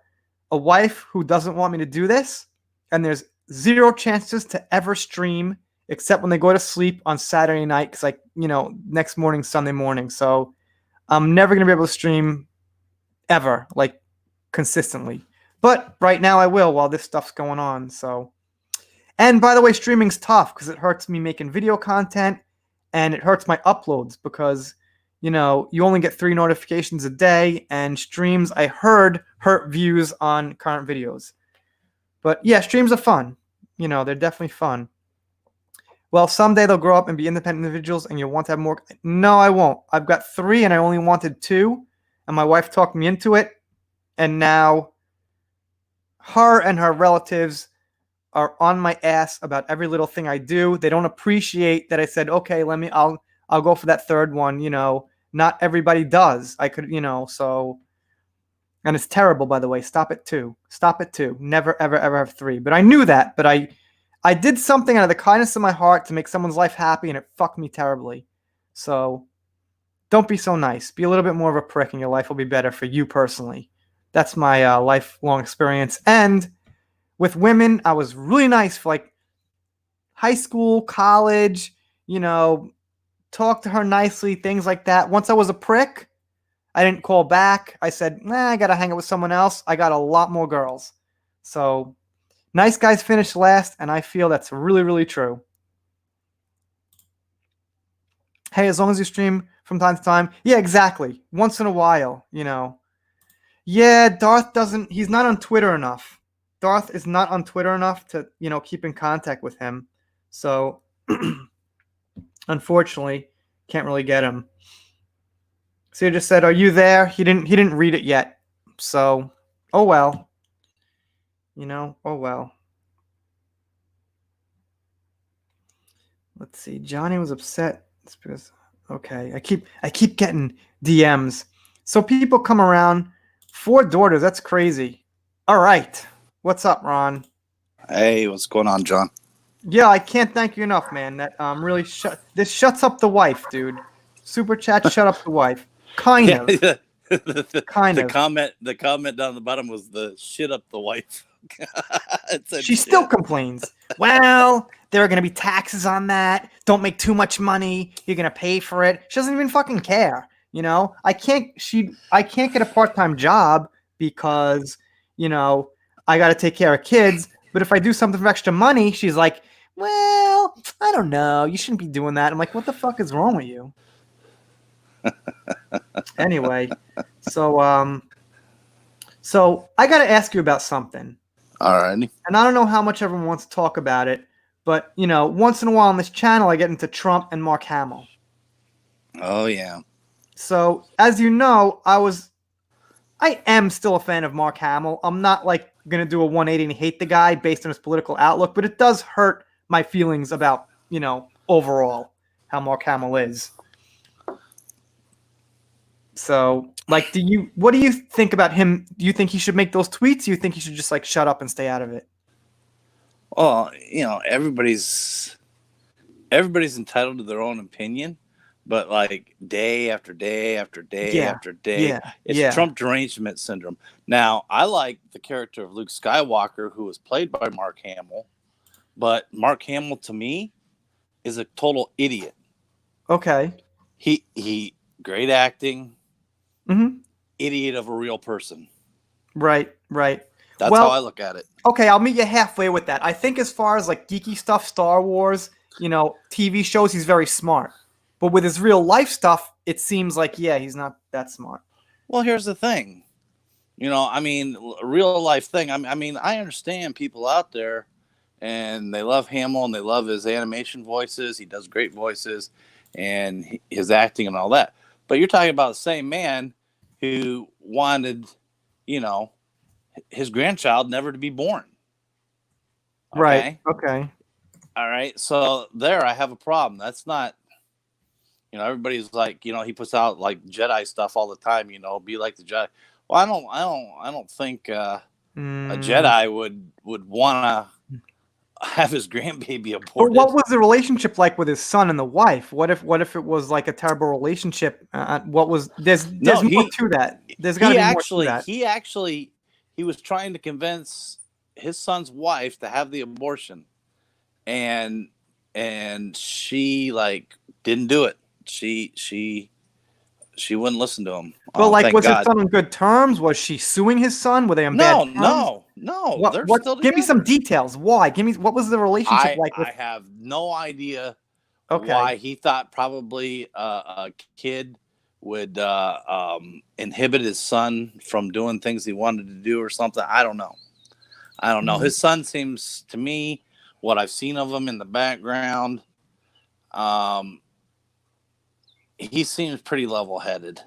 a wife who doesn't want me to do this. And there's 0 chances to ever stream except when they go to sleep on Saturday night because, next morning, Sunday morning. So I'm never going to be able to stream ever, like, consistently. But right now I will while this stuff's going on, so... And by the way, streaming's tough because it hurts me making video content and it hurts my uploads because, you only get 3 notifications a day, and streams, I heard, hurt views on current videos. But yeah, streams are fun. They're definitely fun. Well, someday they'll grow up and be independent individuals and you'll want to have more. No, I won't. I've got 3 and I only wanted 2, and my wife talked me into it. And now her and her relatives are on my ass about every little thing I do. They don't appreciate that I said, okay, I'll go for that 3rd one. Not everybody does. I could, so, and it's terrible, by the way. Stop at 2. Stop at 2. Never, ever, ever have 3. But I knew that, but I did something out of the kindness of my heart to make someone's life happy, and it fucked me terribly. So don't be so nice. Be a little bit more of a prick, and your life will be better for you personally. That's my lifelong experience. And with women, I was really nice for like high school, college, talk to her nicely, things like that. Once I was a prick, I didn't call back. I said, I got to hang out with someone else. I got a lot more girls. So nice guys finish last, and I feel that's really, really true. Hey, as long as you stream from time to time. Yeah, exactly. Once in a while, Yeah, Darth he's not on Twitter enough. Darth is not on Twitter enough to, keep in contact with him. So, unfortunately, can't really get him. So he just said, "Are you there?" He didn't read it yet. So, oh well. Oh well. Let's see. Johnny was upset. It's because okay, I keep getting DMs. So people come around. 4 daughters. That's crazy. All right. What's up, Ron? Hey, what's going on, John? Yeah, I can't thank you enough, man. That really this shuts up the wife, dude. Super chat, shut up the wife. Kind of. The comment down the bottom was the shit up the wife. She still complains. Well, there are going to be taxes on that. Don't make too much money. You're going to pay for it. She doesn't even fucking care. I can't get a part-time job because, I got to take care of kids. But if I do something for extra money, she's like, well, I don't know. You shouldn't be doing that. I'm like, what the fuck is wrong with you? Anyway, so I got to ask you about something. All right. And I don't know how much everyone wants to talk about it, but, once in a while on this channel, I get into Trump and Mark Hamill. Oh, yeah. So, as you know, I am still a fan of Mark Hamill. I'm not like going to do a 180 and hate the guy based on his political outlook, but it does hurt my feelings about, overall how Mark Hamill is. So, like, what do you think about him? Do you think he should make those tweets? Do you think he should just like shut up and stay out of it? Well, everybody's entitled to their own opinion, but like day after day after day Yeah, after day. yeah, It's yeah. Trump derangement syndrome. Now, I like the character of Luke Skywalker, who was played by Mark Hamill, but Mark Hamill to me is a total idiot. Okay. He great acting, Mm-hmm. idiot of a real person. Right, right. That's how I look at it. Okay, I'll meet you halfway with that. I think as far as like geeky stuff, Star Wars, TV shows, he's very smart. But with his real life stuff, it seems like, yeah, he's not that smart. Well, here's the thing. I mean, real life thing. I mean, I understand people out there and they love Hamill and they love his animation voices. He does great voices and his acting and all that. But you're talking about the same man who wanted, his grandchild never to be born. Okay? Right. Okay. All right. So there I have a problem. That's not, everybody's like, he puts out like Jedi stuff all the time, be like the Jedi. Well, I don't think a Jedi would want to have his grandbaby aborted. But what was the relationship like with his son and the wife? What if it was like a terrible relationship? There's more to that. There's got to be more to that. He was trying to convince his son's wife to have the abortion, and she like didn't do it. She wouldn't listen to him. But like, was his son on good terms? Was she suing his son? Were they on bad terms? No. Give me some details. Why? What was the relationship like? I have no idea why he thought probably a kid would inhibit his son from doing things he wanted to do or something. I don't know. His son seems to me, what I've seen of him in the background, he seems pretty level-headed.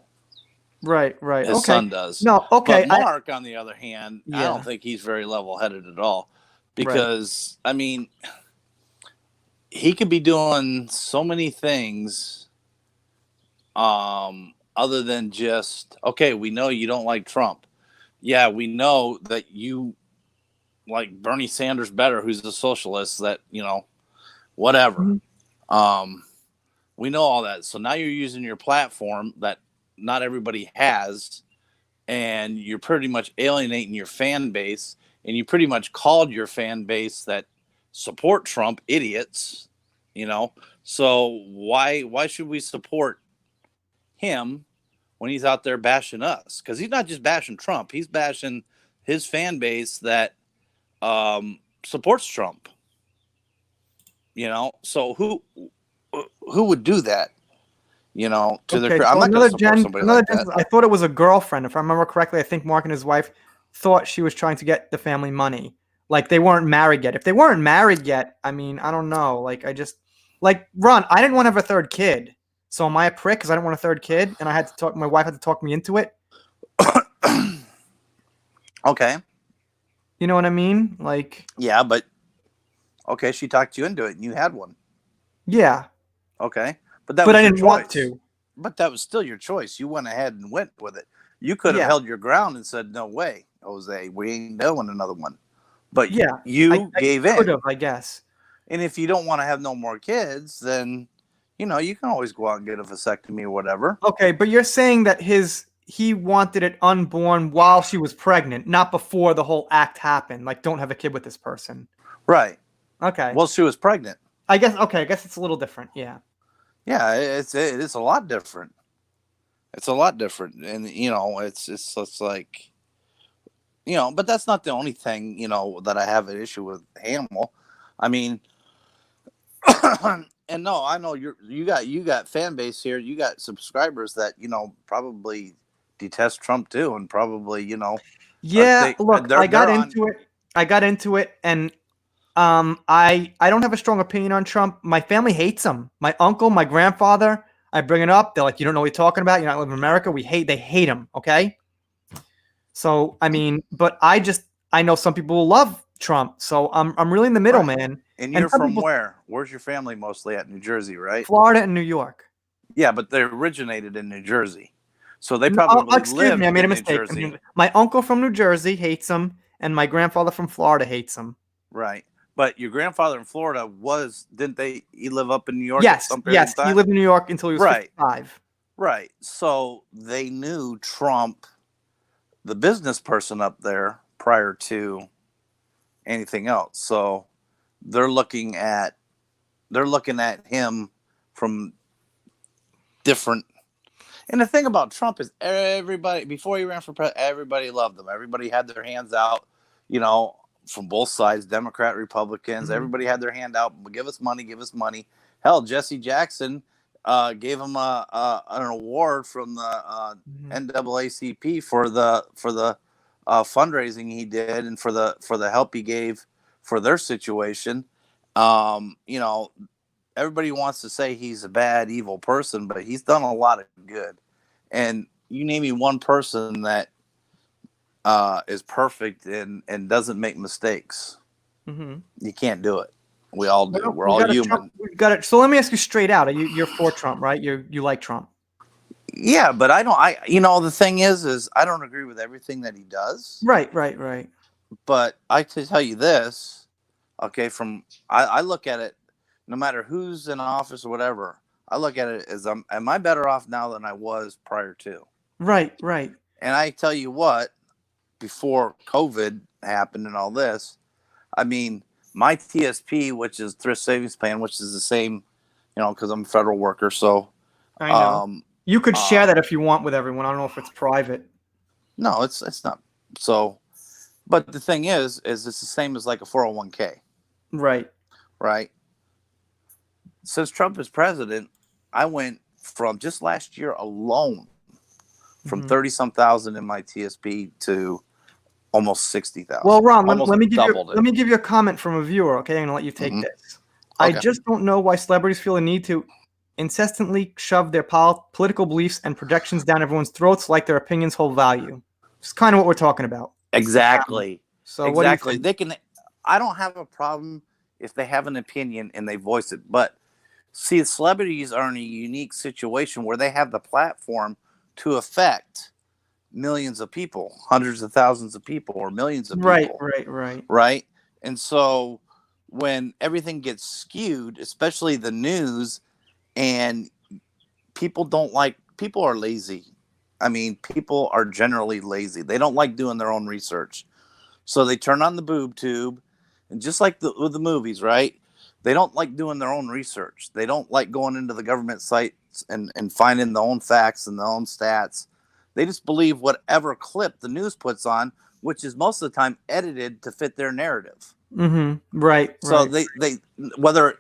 Right. His son does. No, okay. But Mark, on the other hand, I don't think he's very level-headed at all. Because, I mean, he could be doing so many things other than just, okay, we know you don't like Trump. Yeah, we know that you like Bernie Sanders better, who's a socialist, that, whatever. Mm-hmm. We know all that. So now you're using your platform that not everybody has, and you're pretty much alienating your fan base, and you pretty much called your fan base that support Trump idiots, So why should we support him when he's out there bashing us? Because he's not just bashing Trump, he's bashing his fan base that supports Trump. So who would do that? To their. I'm not going to support somebody like that. I thought it was a girlfriend, if I remember correctly. I think Mark and his wife thought she was trying to get the family money. Like, they weren't married yet. If they weren't married yet, I mean, I don't know. Like, Ron, I didn't want to have a third kid. So am I a prick because I didn't want a third kid, and my wife had to talk me into it? Okay. You know what I mean? Like. Yeah, but okay, she talked you into it, and you had one. Yeah. Okay. But I didn't want to. But that was still your choice. You went ahead and went with it. You could have held your ground and said, "No way, Jose, we ain't doing another one." But you gave in. Could have, I guess. And if you don't want to have no more kids, then you can always go out and get a vasectomy or whatever. Okay, but you're saying that he wanted it unborn while she was pregnant, not before the whole act happened. Like, don't have a kid with this person. Right. Okay. Well, she was pregnant. I guess it's a little different. Yeah. Yeah, it's a lot different. It's a lot different, and it's like, but that's not the only thing that I have an issue with Hamill. I mean, and no, I know you got fan base here. You got subscribers that probably detest Trump too, and probably Yeah, look, I got into it, and I don't have a strong opinion on Trump. My family hates him. My uncle, my grandfather, I bring it up. They're like, you don't know what you're talking about. You're not living in America. They hate him. Okay. So, I mean, but I know some people will love Trump. So I'm really in the middle, man. And you're from where? Where's your family mostly at? New Jersey, right? Florida and New York. Yeah, but they originated in New Jersey. So they probably excuse me, I made a mistake. My uncle from New Jersey hates him, and my grandfather from Florida hates him. Right. But your grandfather in Florida didn't he live up in New York at Yes, some period yes. of time? He lived in New York until he was Right. 55. Right. So they knew Trump, the business person up there, prior to anything else. So they're looking at him from different. And the thing about Trump is everybody, before he ran for president, everybody loved him. Everybody had their hands out, from both sides, Democrat, Republicans. Mm-hmm. Everybody had their hand out. Give us money, give us money. Hell, Jesse Jackson gave him an award from the NAACP for the fundraising he did and for the help he gave for their situation. Everybody wants to say he's a bad, evil person, but he's done a lot of good. And you name me one person that is perfect and doesn't make mistakes. Mm-hmm. You can't do it. We all do. Well, We're all human. We've got it. So let me ask you straight out: you're for Trump, right? You like Trump? Yeah, but I don't. The thing is I don't agree with everything that he does. Right. But I can tell you this, okay? I look at it, no matter who's in office or whatever. I look at it as am I better off now than I was prior to? Right. And I tell you what, before COVID happened and all this, I mean, my TSP, which is Thrift Savings Plan, which is the same, because I'm a federal worker. So I know. You could share that if you want with everyone. I don't know if it's private. No, it's not. So, but the thing is it's the same as like a 401k. Right. Since Trump is president, I went from just last year alone from 30-some thousand in my TSP to almost 60,000. Well, Ron, let me give you a comment from a viewer. Okay, I'm gonna let you take this. Okay. I just don't know why celebrities feel a need to incessantly shove their political beliefs and projections down everyone's throats like their opinions hold value. It's kind of what we're talking about. Exactly. So exactly. They can. I don't have a problem if they have an opinion and they voice it, but see, celebrities are in a unique situation where they have the platform to affect millions of people, hundreds of thousands of people, or millions of people. Right. And so when everything gets skewed, especially the news, and people are lazy. I mean, people are generally lazy. They don't like doing their own research. So they turn on the boob tube, and just like with the movies, right? They don't like doing their own research. They don't like going into the government sites and finding their own facts and their own stats. They just believe whatever clip the news puts on, which is most of the time edited to fit their narrative. Mm-hmm. Right. So they whether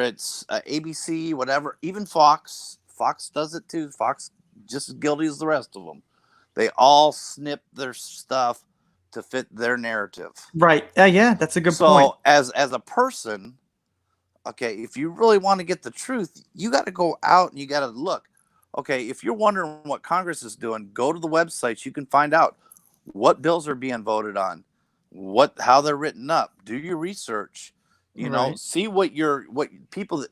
it's ABC, whatever, even Fox does it too. Fox just as guilty as the rest of them. They all snip their stuff to fit their narrative. Right. Yeah, that's a good point. So as a person, okay, if you really want to get the truth, you got to go out and you got to look. Okay, if you're wondering what Congress is doing, go to the websites. You can find out what bills are being voted on, how they're written up. Do your research. See the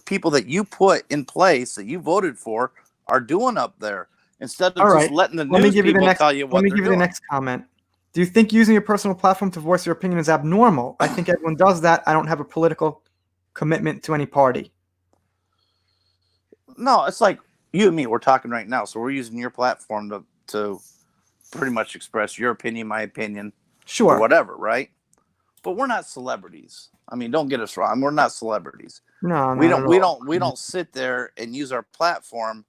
people that you put in place that you voted for are doing up there, instead of just letting the news people tell you what they're doing. Let me give you the next comment. Do you think using your personal platform to voice your opinion is abnormal? I think everyone does that. I don't have a political commitment to any party. No, it's like you and me. We're talking right now, so we're using your platform to pretty much express your opinion, my opinion, sure, or whatever, right? But we're not celebrities. I mean, don't get us wrong. We're not celebrities. No, we don't sit there and use our platform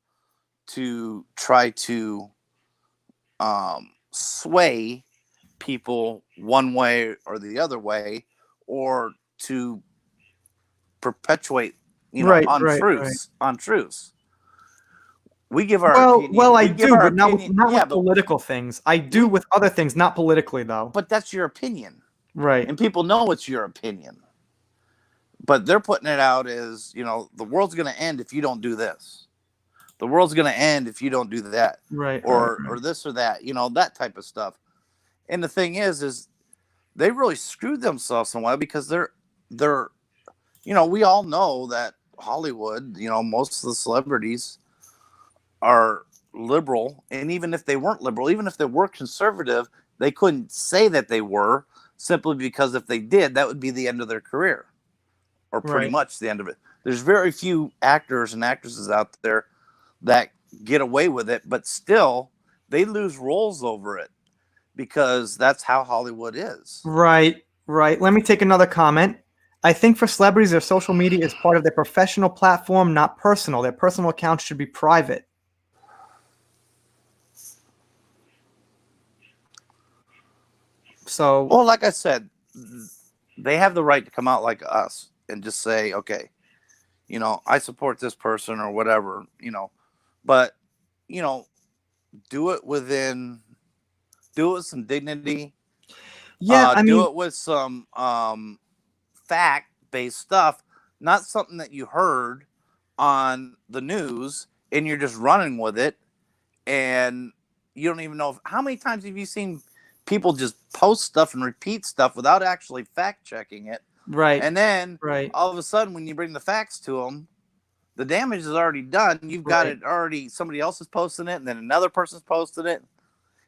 to try to sway people one way or the other way, or to perpetuate, untruths. We give our opinion. Well, I do, but not with political things. I do with other things, not politically, though. But that's your opinion. Right. And people know it's your opinion. But they're putting it out as, the world's going to end if you don't do this. The world's going to end if you don't do that. Right. Or this or that, that type of stuff. And the thing is they really screwed themselves somewhat, because they're we all know that Hollywood, most of the celebrities are liberal. And even if they weren't liberal, even if they were conservative, they couldn't say that they were. simply because if they did, that would be the end of their career, or pretty Right. much the end of it. There's very few actors and actresses out there that get away with it, but still they lose roles over it because that's how Hollywood is. Right. Let me take another comment. I think for celebrities, their social media is part of their professional platform, not personal. Their personal accounts should be private. So, Well, like I said, they have the right to come out like us and just say, okay, I support this person or whatever, but, do it with some dignity. yeah, I Do mean, it with some fact-based stuff, not something that you heard on the news and you're just running with it, and you don't even know how many times have you seen people just post stuff and repeat stuff without actually fact checking it, right. and then Right. all of a sudden when you bring the facts to them, the damage is already done. You've got Right. it already. Somebody else is posting it, and then another person's posting it,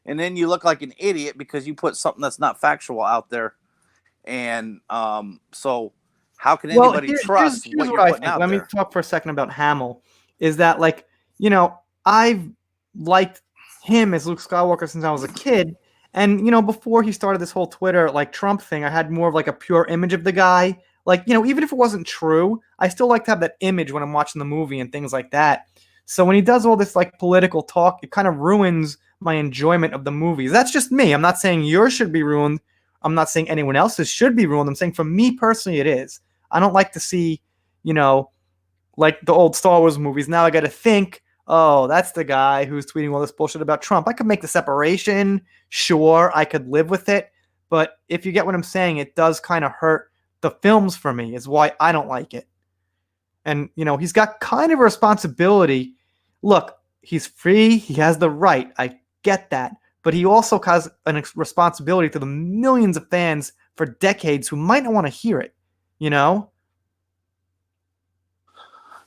and then you look like an idiot because you put something that's not factual out there. And so how can Well, anybody here's trust what what you're I putting think. out Let me there? talk for a second about Hamill. Is that like, I've liked him as Luke Skywalker since I was a kid. And, before he started this whole Twitter, like Trump thing, I had more of like a pure image of the guy. Like, even if it wasn't true, I still like to have that image when I'm watching the movie and things like that. So when he does all this like political talk, it kind of ruins my enjoyment of the movies. That's just me. I'm not saying yours should be ruined. I'm not saying anyone else's should be ruined. I'm saying for me personally, it is. I don't like to see, you know, like the old Star Wars movies. Now I got to think, oh, that's the guy who's tweeting all this bullshit about Trump. I could make the separation. Sure, I could live with it. But if you get what I'm saying, it does kind of hurt the films for me, is why I don't like it. And, he's got kind of a responsibility. Look, he's free. He has the right. I get that. But he also has a responsibility to the millions of fans for decades who might not want to hear it,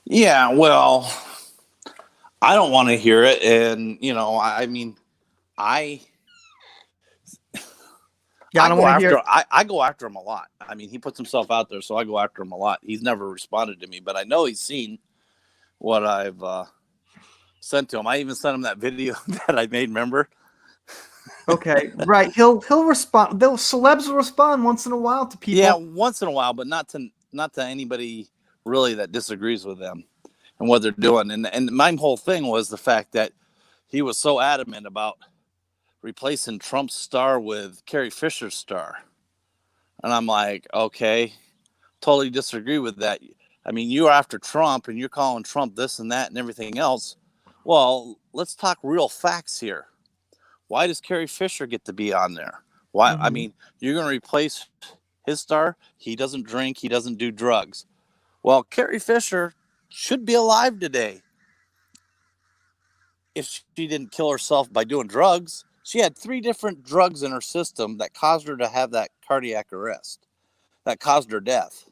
Yeah, well, I don't want to hear it. And, I Yeah, I don't want to hear it. I go after him a lot. I mean, he puts himself out there, so I go after him a lot. He's never responded to me, but I know he's seen what I've sent to him. I even sent him that video that I made, remember? Okay, right. He'll respond. Celebs will respond once in a while to people. Yeah, once in a while, but not to anybody really that disagrees with them and what they're doing. And my whole thing was the fact that he was so adamant about replacing Trump's star with Carrie Fisher's star. And I'm like, okay, totally disagree with that. I mean, you're after Trump and you're calling Trump this and that and everything else. Well, let's talk real facts here. Why does Carrie Fisher get to be on there? Why? Mm-hmm. I mean, you're going to replace his star. He doesn't drink. He doesn't do drugs. Well, Carrie Fisher should be alive today. If she didn't kill herself by doing drugs, she had 3 different drugs in her system that caused her to have that cardiac arrest, that caused her death.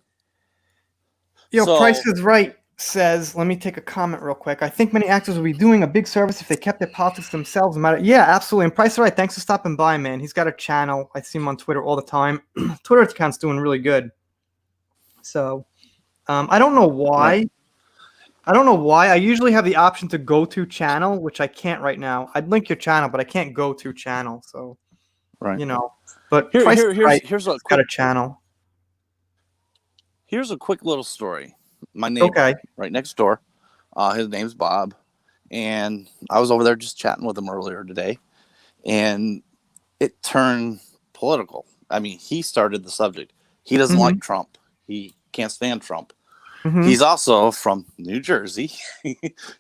Price is Right says, let me take a comment real quick. I think many actors would be doing a big service if they kept their politics themselves. Yeah, absolutely. And Price is Right, thanks for stopping by, man. He's got a channel. I see him on Twitter all the time. Twitter account's doing really good. So, I don't know why. Right. I don't know why. I usually have the option to go to channel, which I can't right now. I'd link your channel, but I can't go to channel. So, Right. But Price is Right, here's got a channel. Here's a quick little story. My neighbor, right next door, his name's Bob, and I was over there just chatting with him earlier today, and it turned political. I mean, he started the subject. He doesn't like Trump. He can't stand Trump. Mm-hmm. He's also from New Jersey,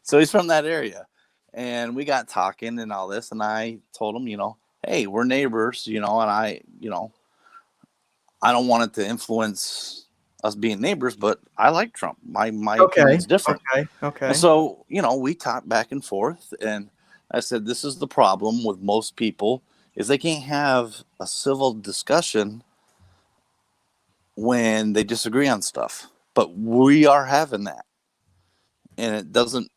so he's from that area. And we got talking and all this, and I told him, hey, we're neighbors, and I don't want it to influence us being neighbors, but I like Trump. My opinion's different. Okay. And so, we talked back and forth, and I said, this is the problem with most people is they can't have a civil discussion when they disagree on stuff. But we are having that. And it doesn't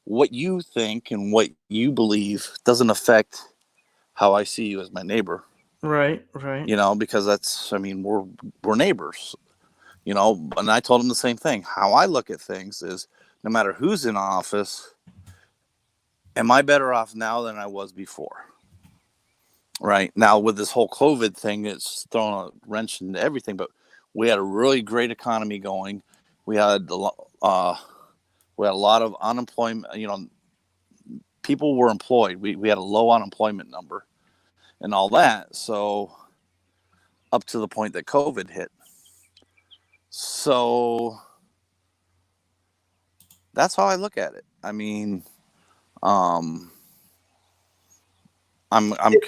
what you think and what you believe doesn't affect how I see you as my neighbor. Right. Because we're neighbors, and I told him the same thing. How I look at things is no matter who's in office, am I better off now than I was before? Right now with this whole COVID thing, it's thrown a wrench into everything, but we had a really great economy going. We had a lot of unemployment, people were employed. We had a low unemployment number and all that. So up to the point that COVID hit. So that's how I look at it. I'm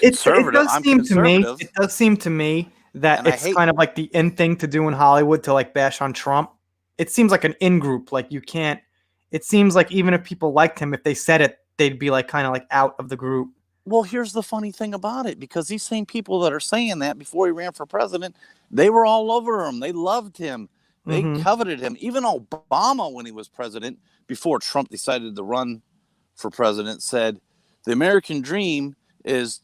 conservative. It does seem to me that And it's kind of like the in thing to do in Hollywood to like bash on Trump. It seems like an in group. Like you can't. It seems like even if people liked him, if they said it, they'd be like kind of like out of the group. Well, here's the funny thing about it, because these same people that are saying that before he ran for president, they were all over him. They loved him. They coveted him. Even Obama, when he was president, before Trump decided to run for president, said the American dream is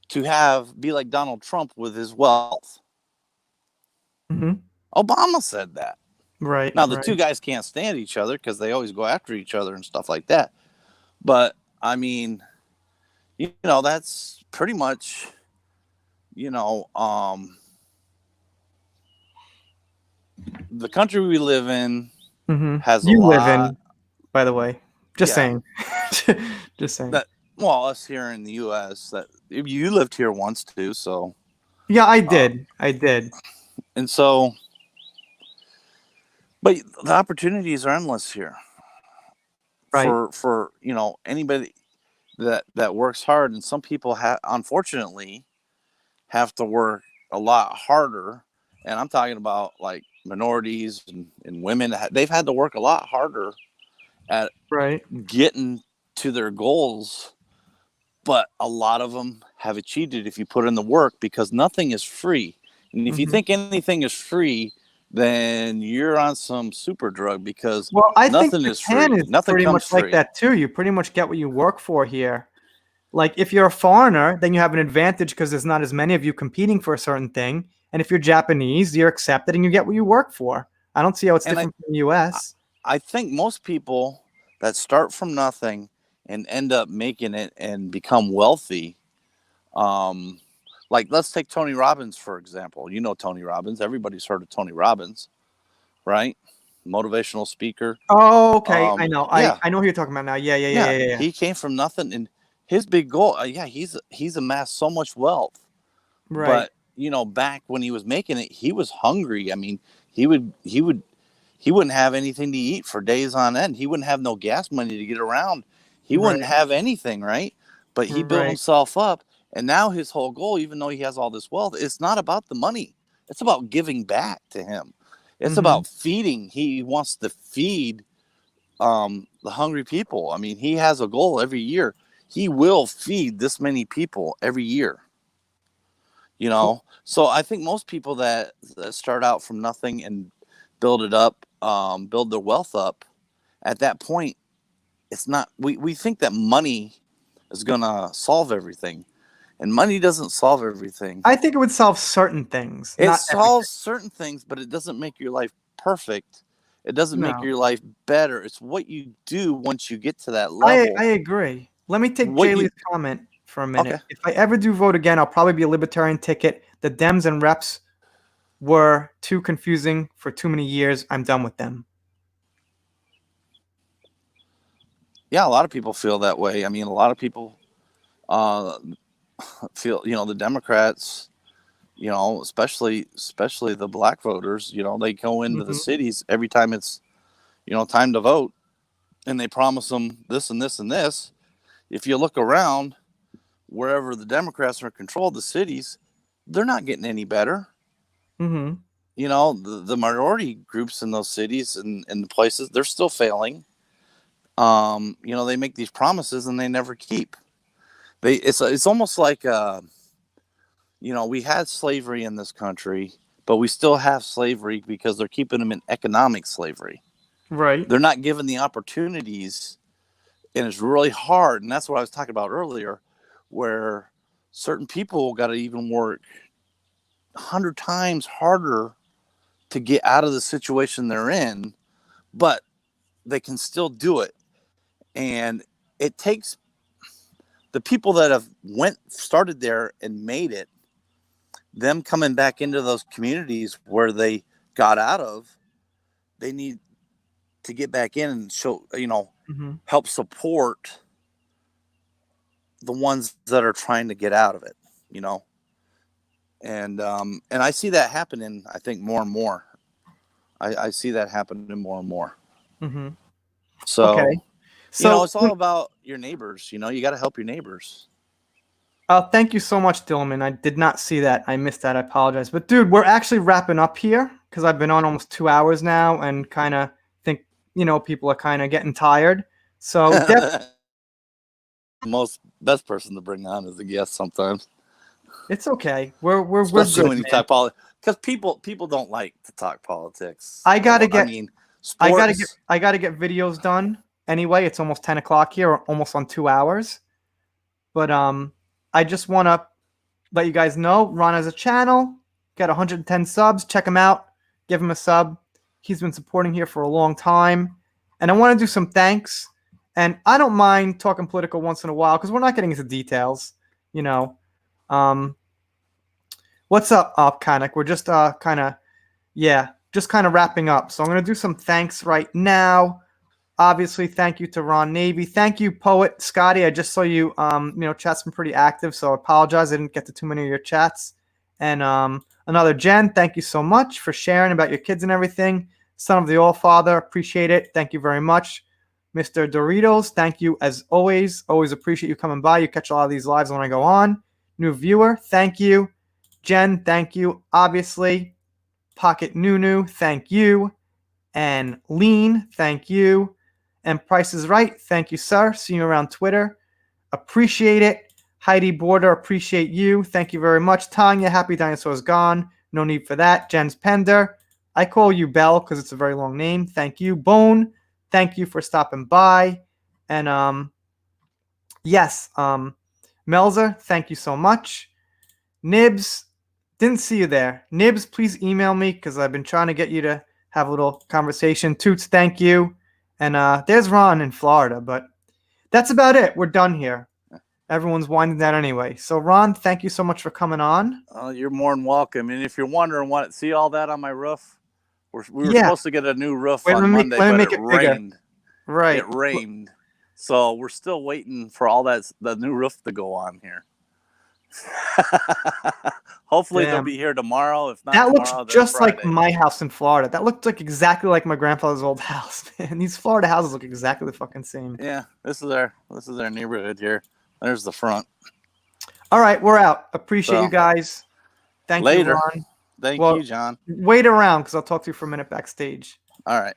to be like Donald Trump with his wealth. Obama said that. Right. Now, the two guys can't stand each other because they always go after each other and stuff like that. But, that's pretty much, the country we live in has you a live lot. in, by the way. Just saying. Just saying. Us here in the U.S. that you lived here once too, so. Yeah, I did. And so, but the opportunities are endless here. Right. For anybody that works hard, and some people unfortunately have to work a lot harder, and I'm talking about like minorities and women. They've had to work a lot harder at getting to their goals, but a lot of them have achieved it if you put in the work, because nothing is free. And if you think anything is free, then you're on some super drug, because nothing is free. Nothing pretty comes much free. like that too. You pretty much get what you work for here. Like if you're a foreigner, then you have an advantage because there's not as many of you competing for a certain thing. And if you're Japanese, you're accepted and you get what you work for. I don't see how it's different from the U.S. I think most people that start from nothing and end up making it and become wealthy, like let's take Tony Robbins, for example. You know Tony Robbins. Everybody's heard of Tony Robbins, right? Motivational speaker. Oh, okay. I know. Yeah. I know who you're talking about now. Yeah. He came from nothing, and his big goal, he's amassed so much wealth. Right. But back when he was making it, he was hungry. He wouldn't have anything to eat for days on end. He wouldn't have no gas money to get around. He wouldn't have anything, right? But he built himself up, and now his whole goal, even though he has all this wealth, it's not about the money. It's about giving back to him. It's about feeding. He wants to feed the hungry people. He has a goal every year. He will feed this many people every year. So I think most people that start out from nothing and build it up, build their wealth up, at that point, it's not, we think that money is going to solve everything, and money doesn't solve everything. I think it would solve certain things. It solves certain things, but it doesn't make your life perfect. It doesn't make your life better. It's what you do once you get to that level. I agree. Let me take Jaylee's comment for a minute. Okay. If I ever do vote again, I'll probably be a libertarian ticket. The Dems and Reps were too confusing for too many years. I'm done with them. Yeah, a lot of people feel that way. A lot of people feel, the Democrats, especially the black voters, they go into the cities every time it's, time to vote, and they promise them this and this and this. If you look around, wherever the Democrats are in control of the cities, they're not getting any better. The minority groups in those cities and the places, they're still failing. They make these promises and they never keep. It's almost like, we had slavery in this country, but we still have slavery because they're keeping them in economic slavery. Right. They're not given the opportunities, and it's really hard. And that's what I was talking about earlier, where certain people got to even work 100 times harder to get out of the situation they're in, but they can still do it. And it takes the people that have started there and made it, them coming back into those communities where they got out of, they need to get back in and show, help support the ones that are trying to get out of it, and I see that happening, I think, more and more. I see that happening more and more. Mm-hmm. So, okay. So it's all about your neighbors. You got to help your neighbors. Thank you so much, Dillman. I did not see that. I missed that. I apologize. But dude, we're actually wrapping up here because I've been on almost 2 hours now and kind of think, people are kind of getting tired. So best person to bring on is a guest sometimes. It's okay. We're Especially good, when you talk politics, because people don't like to talk politics. I gotta get sports. I gotta get videos done anyway. It's almost 10 o'clock here, almost on 2 hours. But I just want to let you guys know Ron has a channel, got 110 subs. Check him out. Give him a sub. He's been supporting here for a long time. And I want to do some thanks. And I don't mind talking political once in a while because we're not getting into details. What's up, Kanik? We're just kind of wrapping up. So I'm going to do some thanks right now. Obviously, thank you to Ron Navy. Thank you, Poet Scotty. I just saw you. Chat's been pretty active, so I apologize. I didn't get to too many of your chats. And another Jen, thank you so much for sharing about your kids and everything. Son of the All-Father, appreciate it. Thank you very much. Mr. Doritos, thank you as always. Always appreciate you coming by. You catch a lot of these lives when I go on. New viewer, thank you. Jen, thank you. Obviously, Pocket Nunu, thank you. And Lean, thank you. And Price is Right, thank you, sir. See you around Twitter. Appreciate it. Heidi Border, appreciate you. Thank you very much. Tanya, Happy Dinosaur's Gone. No need for that. Jen's Pender. I call you Belle because it's a very long name. Thank you. Bone, thank you for stopping by. And yes, Melzer, thank you so much. Nibs, didn't see you there. Nibs, please email me because I've been trying to get you to have a little conversation. Toots, thank you. And there's Ron in Florida, but that's about it. We're done here. Everyone's winding down anyway. So, Ron, thank you so much for coming on. You're more than welcome. And if you're wondering see all that on my roof? We were supposed to get a new roof on Monday, but it rained. Right. It rained. So we're still waiting for all the new roof to go on here. Hopefully they'll be here tomorrow. If not, that tomorrow, looks just Friday. like my house in Florida. That looked like exactly like my grandfather's old house. And these Florida houses look exactly the fucking same. Yeah, this is our neighborhood here. There's the front. All right, we're out. Appreciate you guys. Thank you, Ron. Thank you, John. Wait around because I'll talk to you for a minute backstage. All right.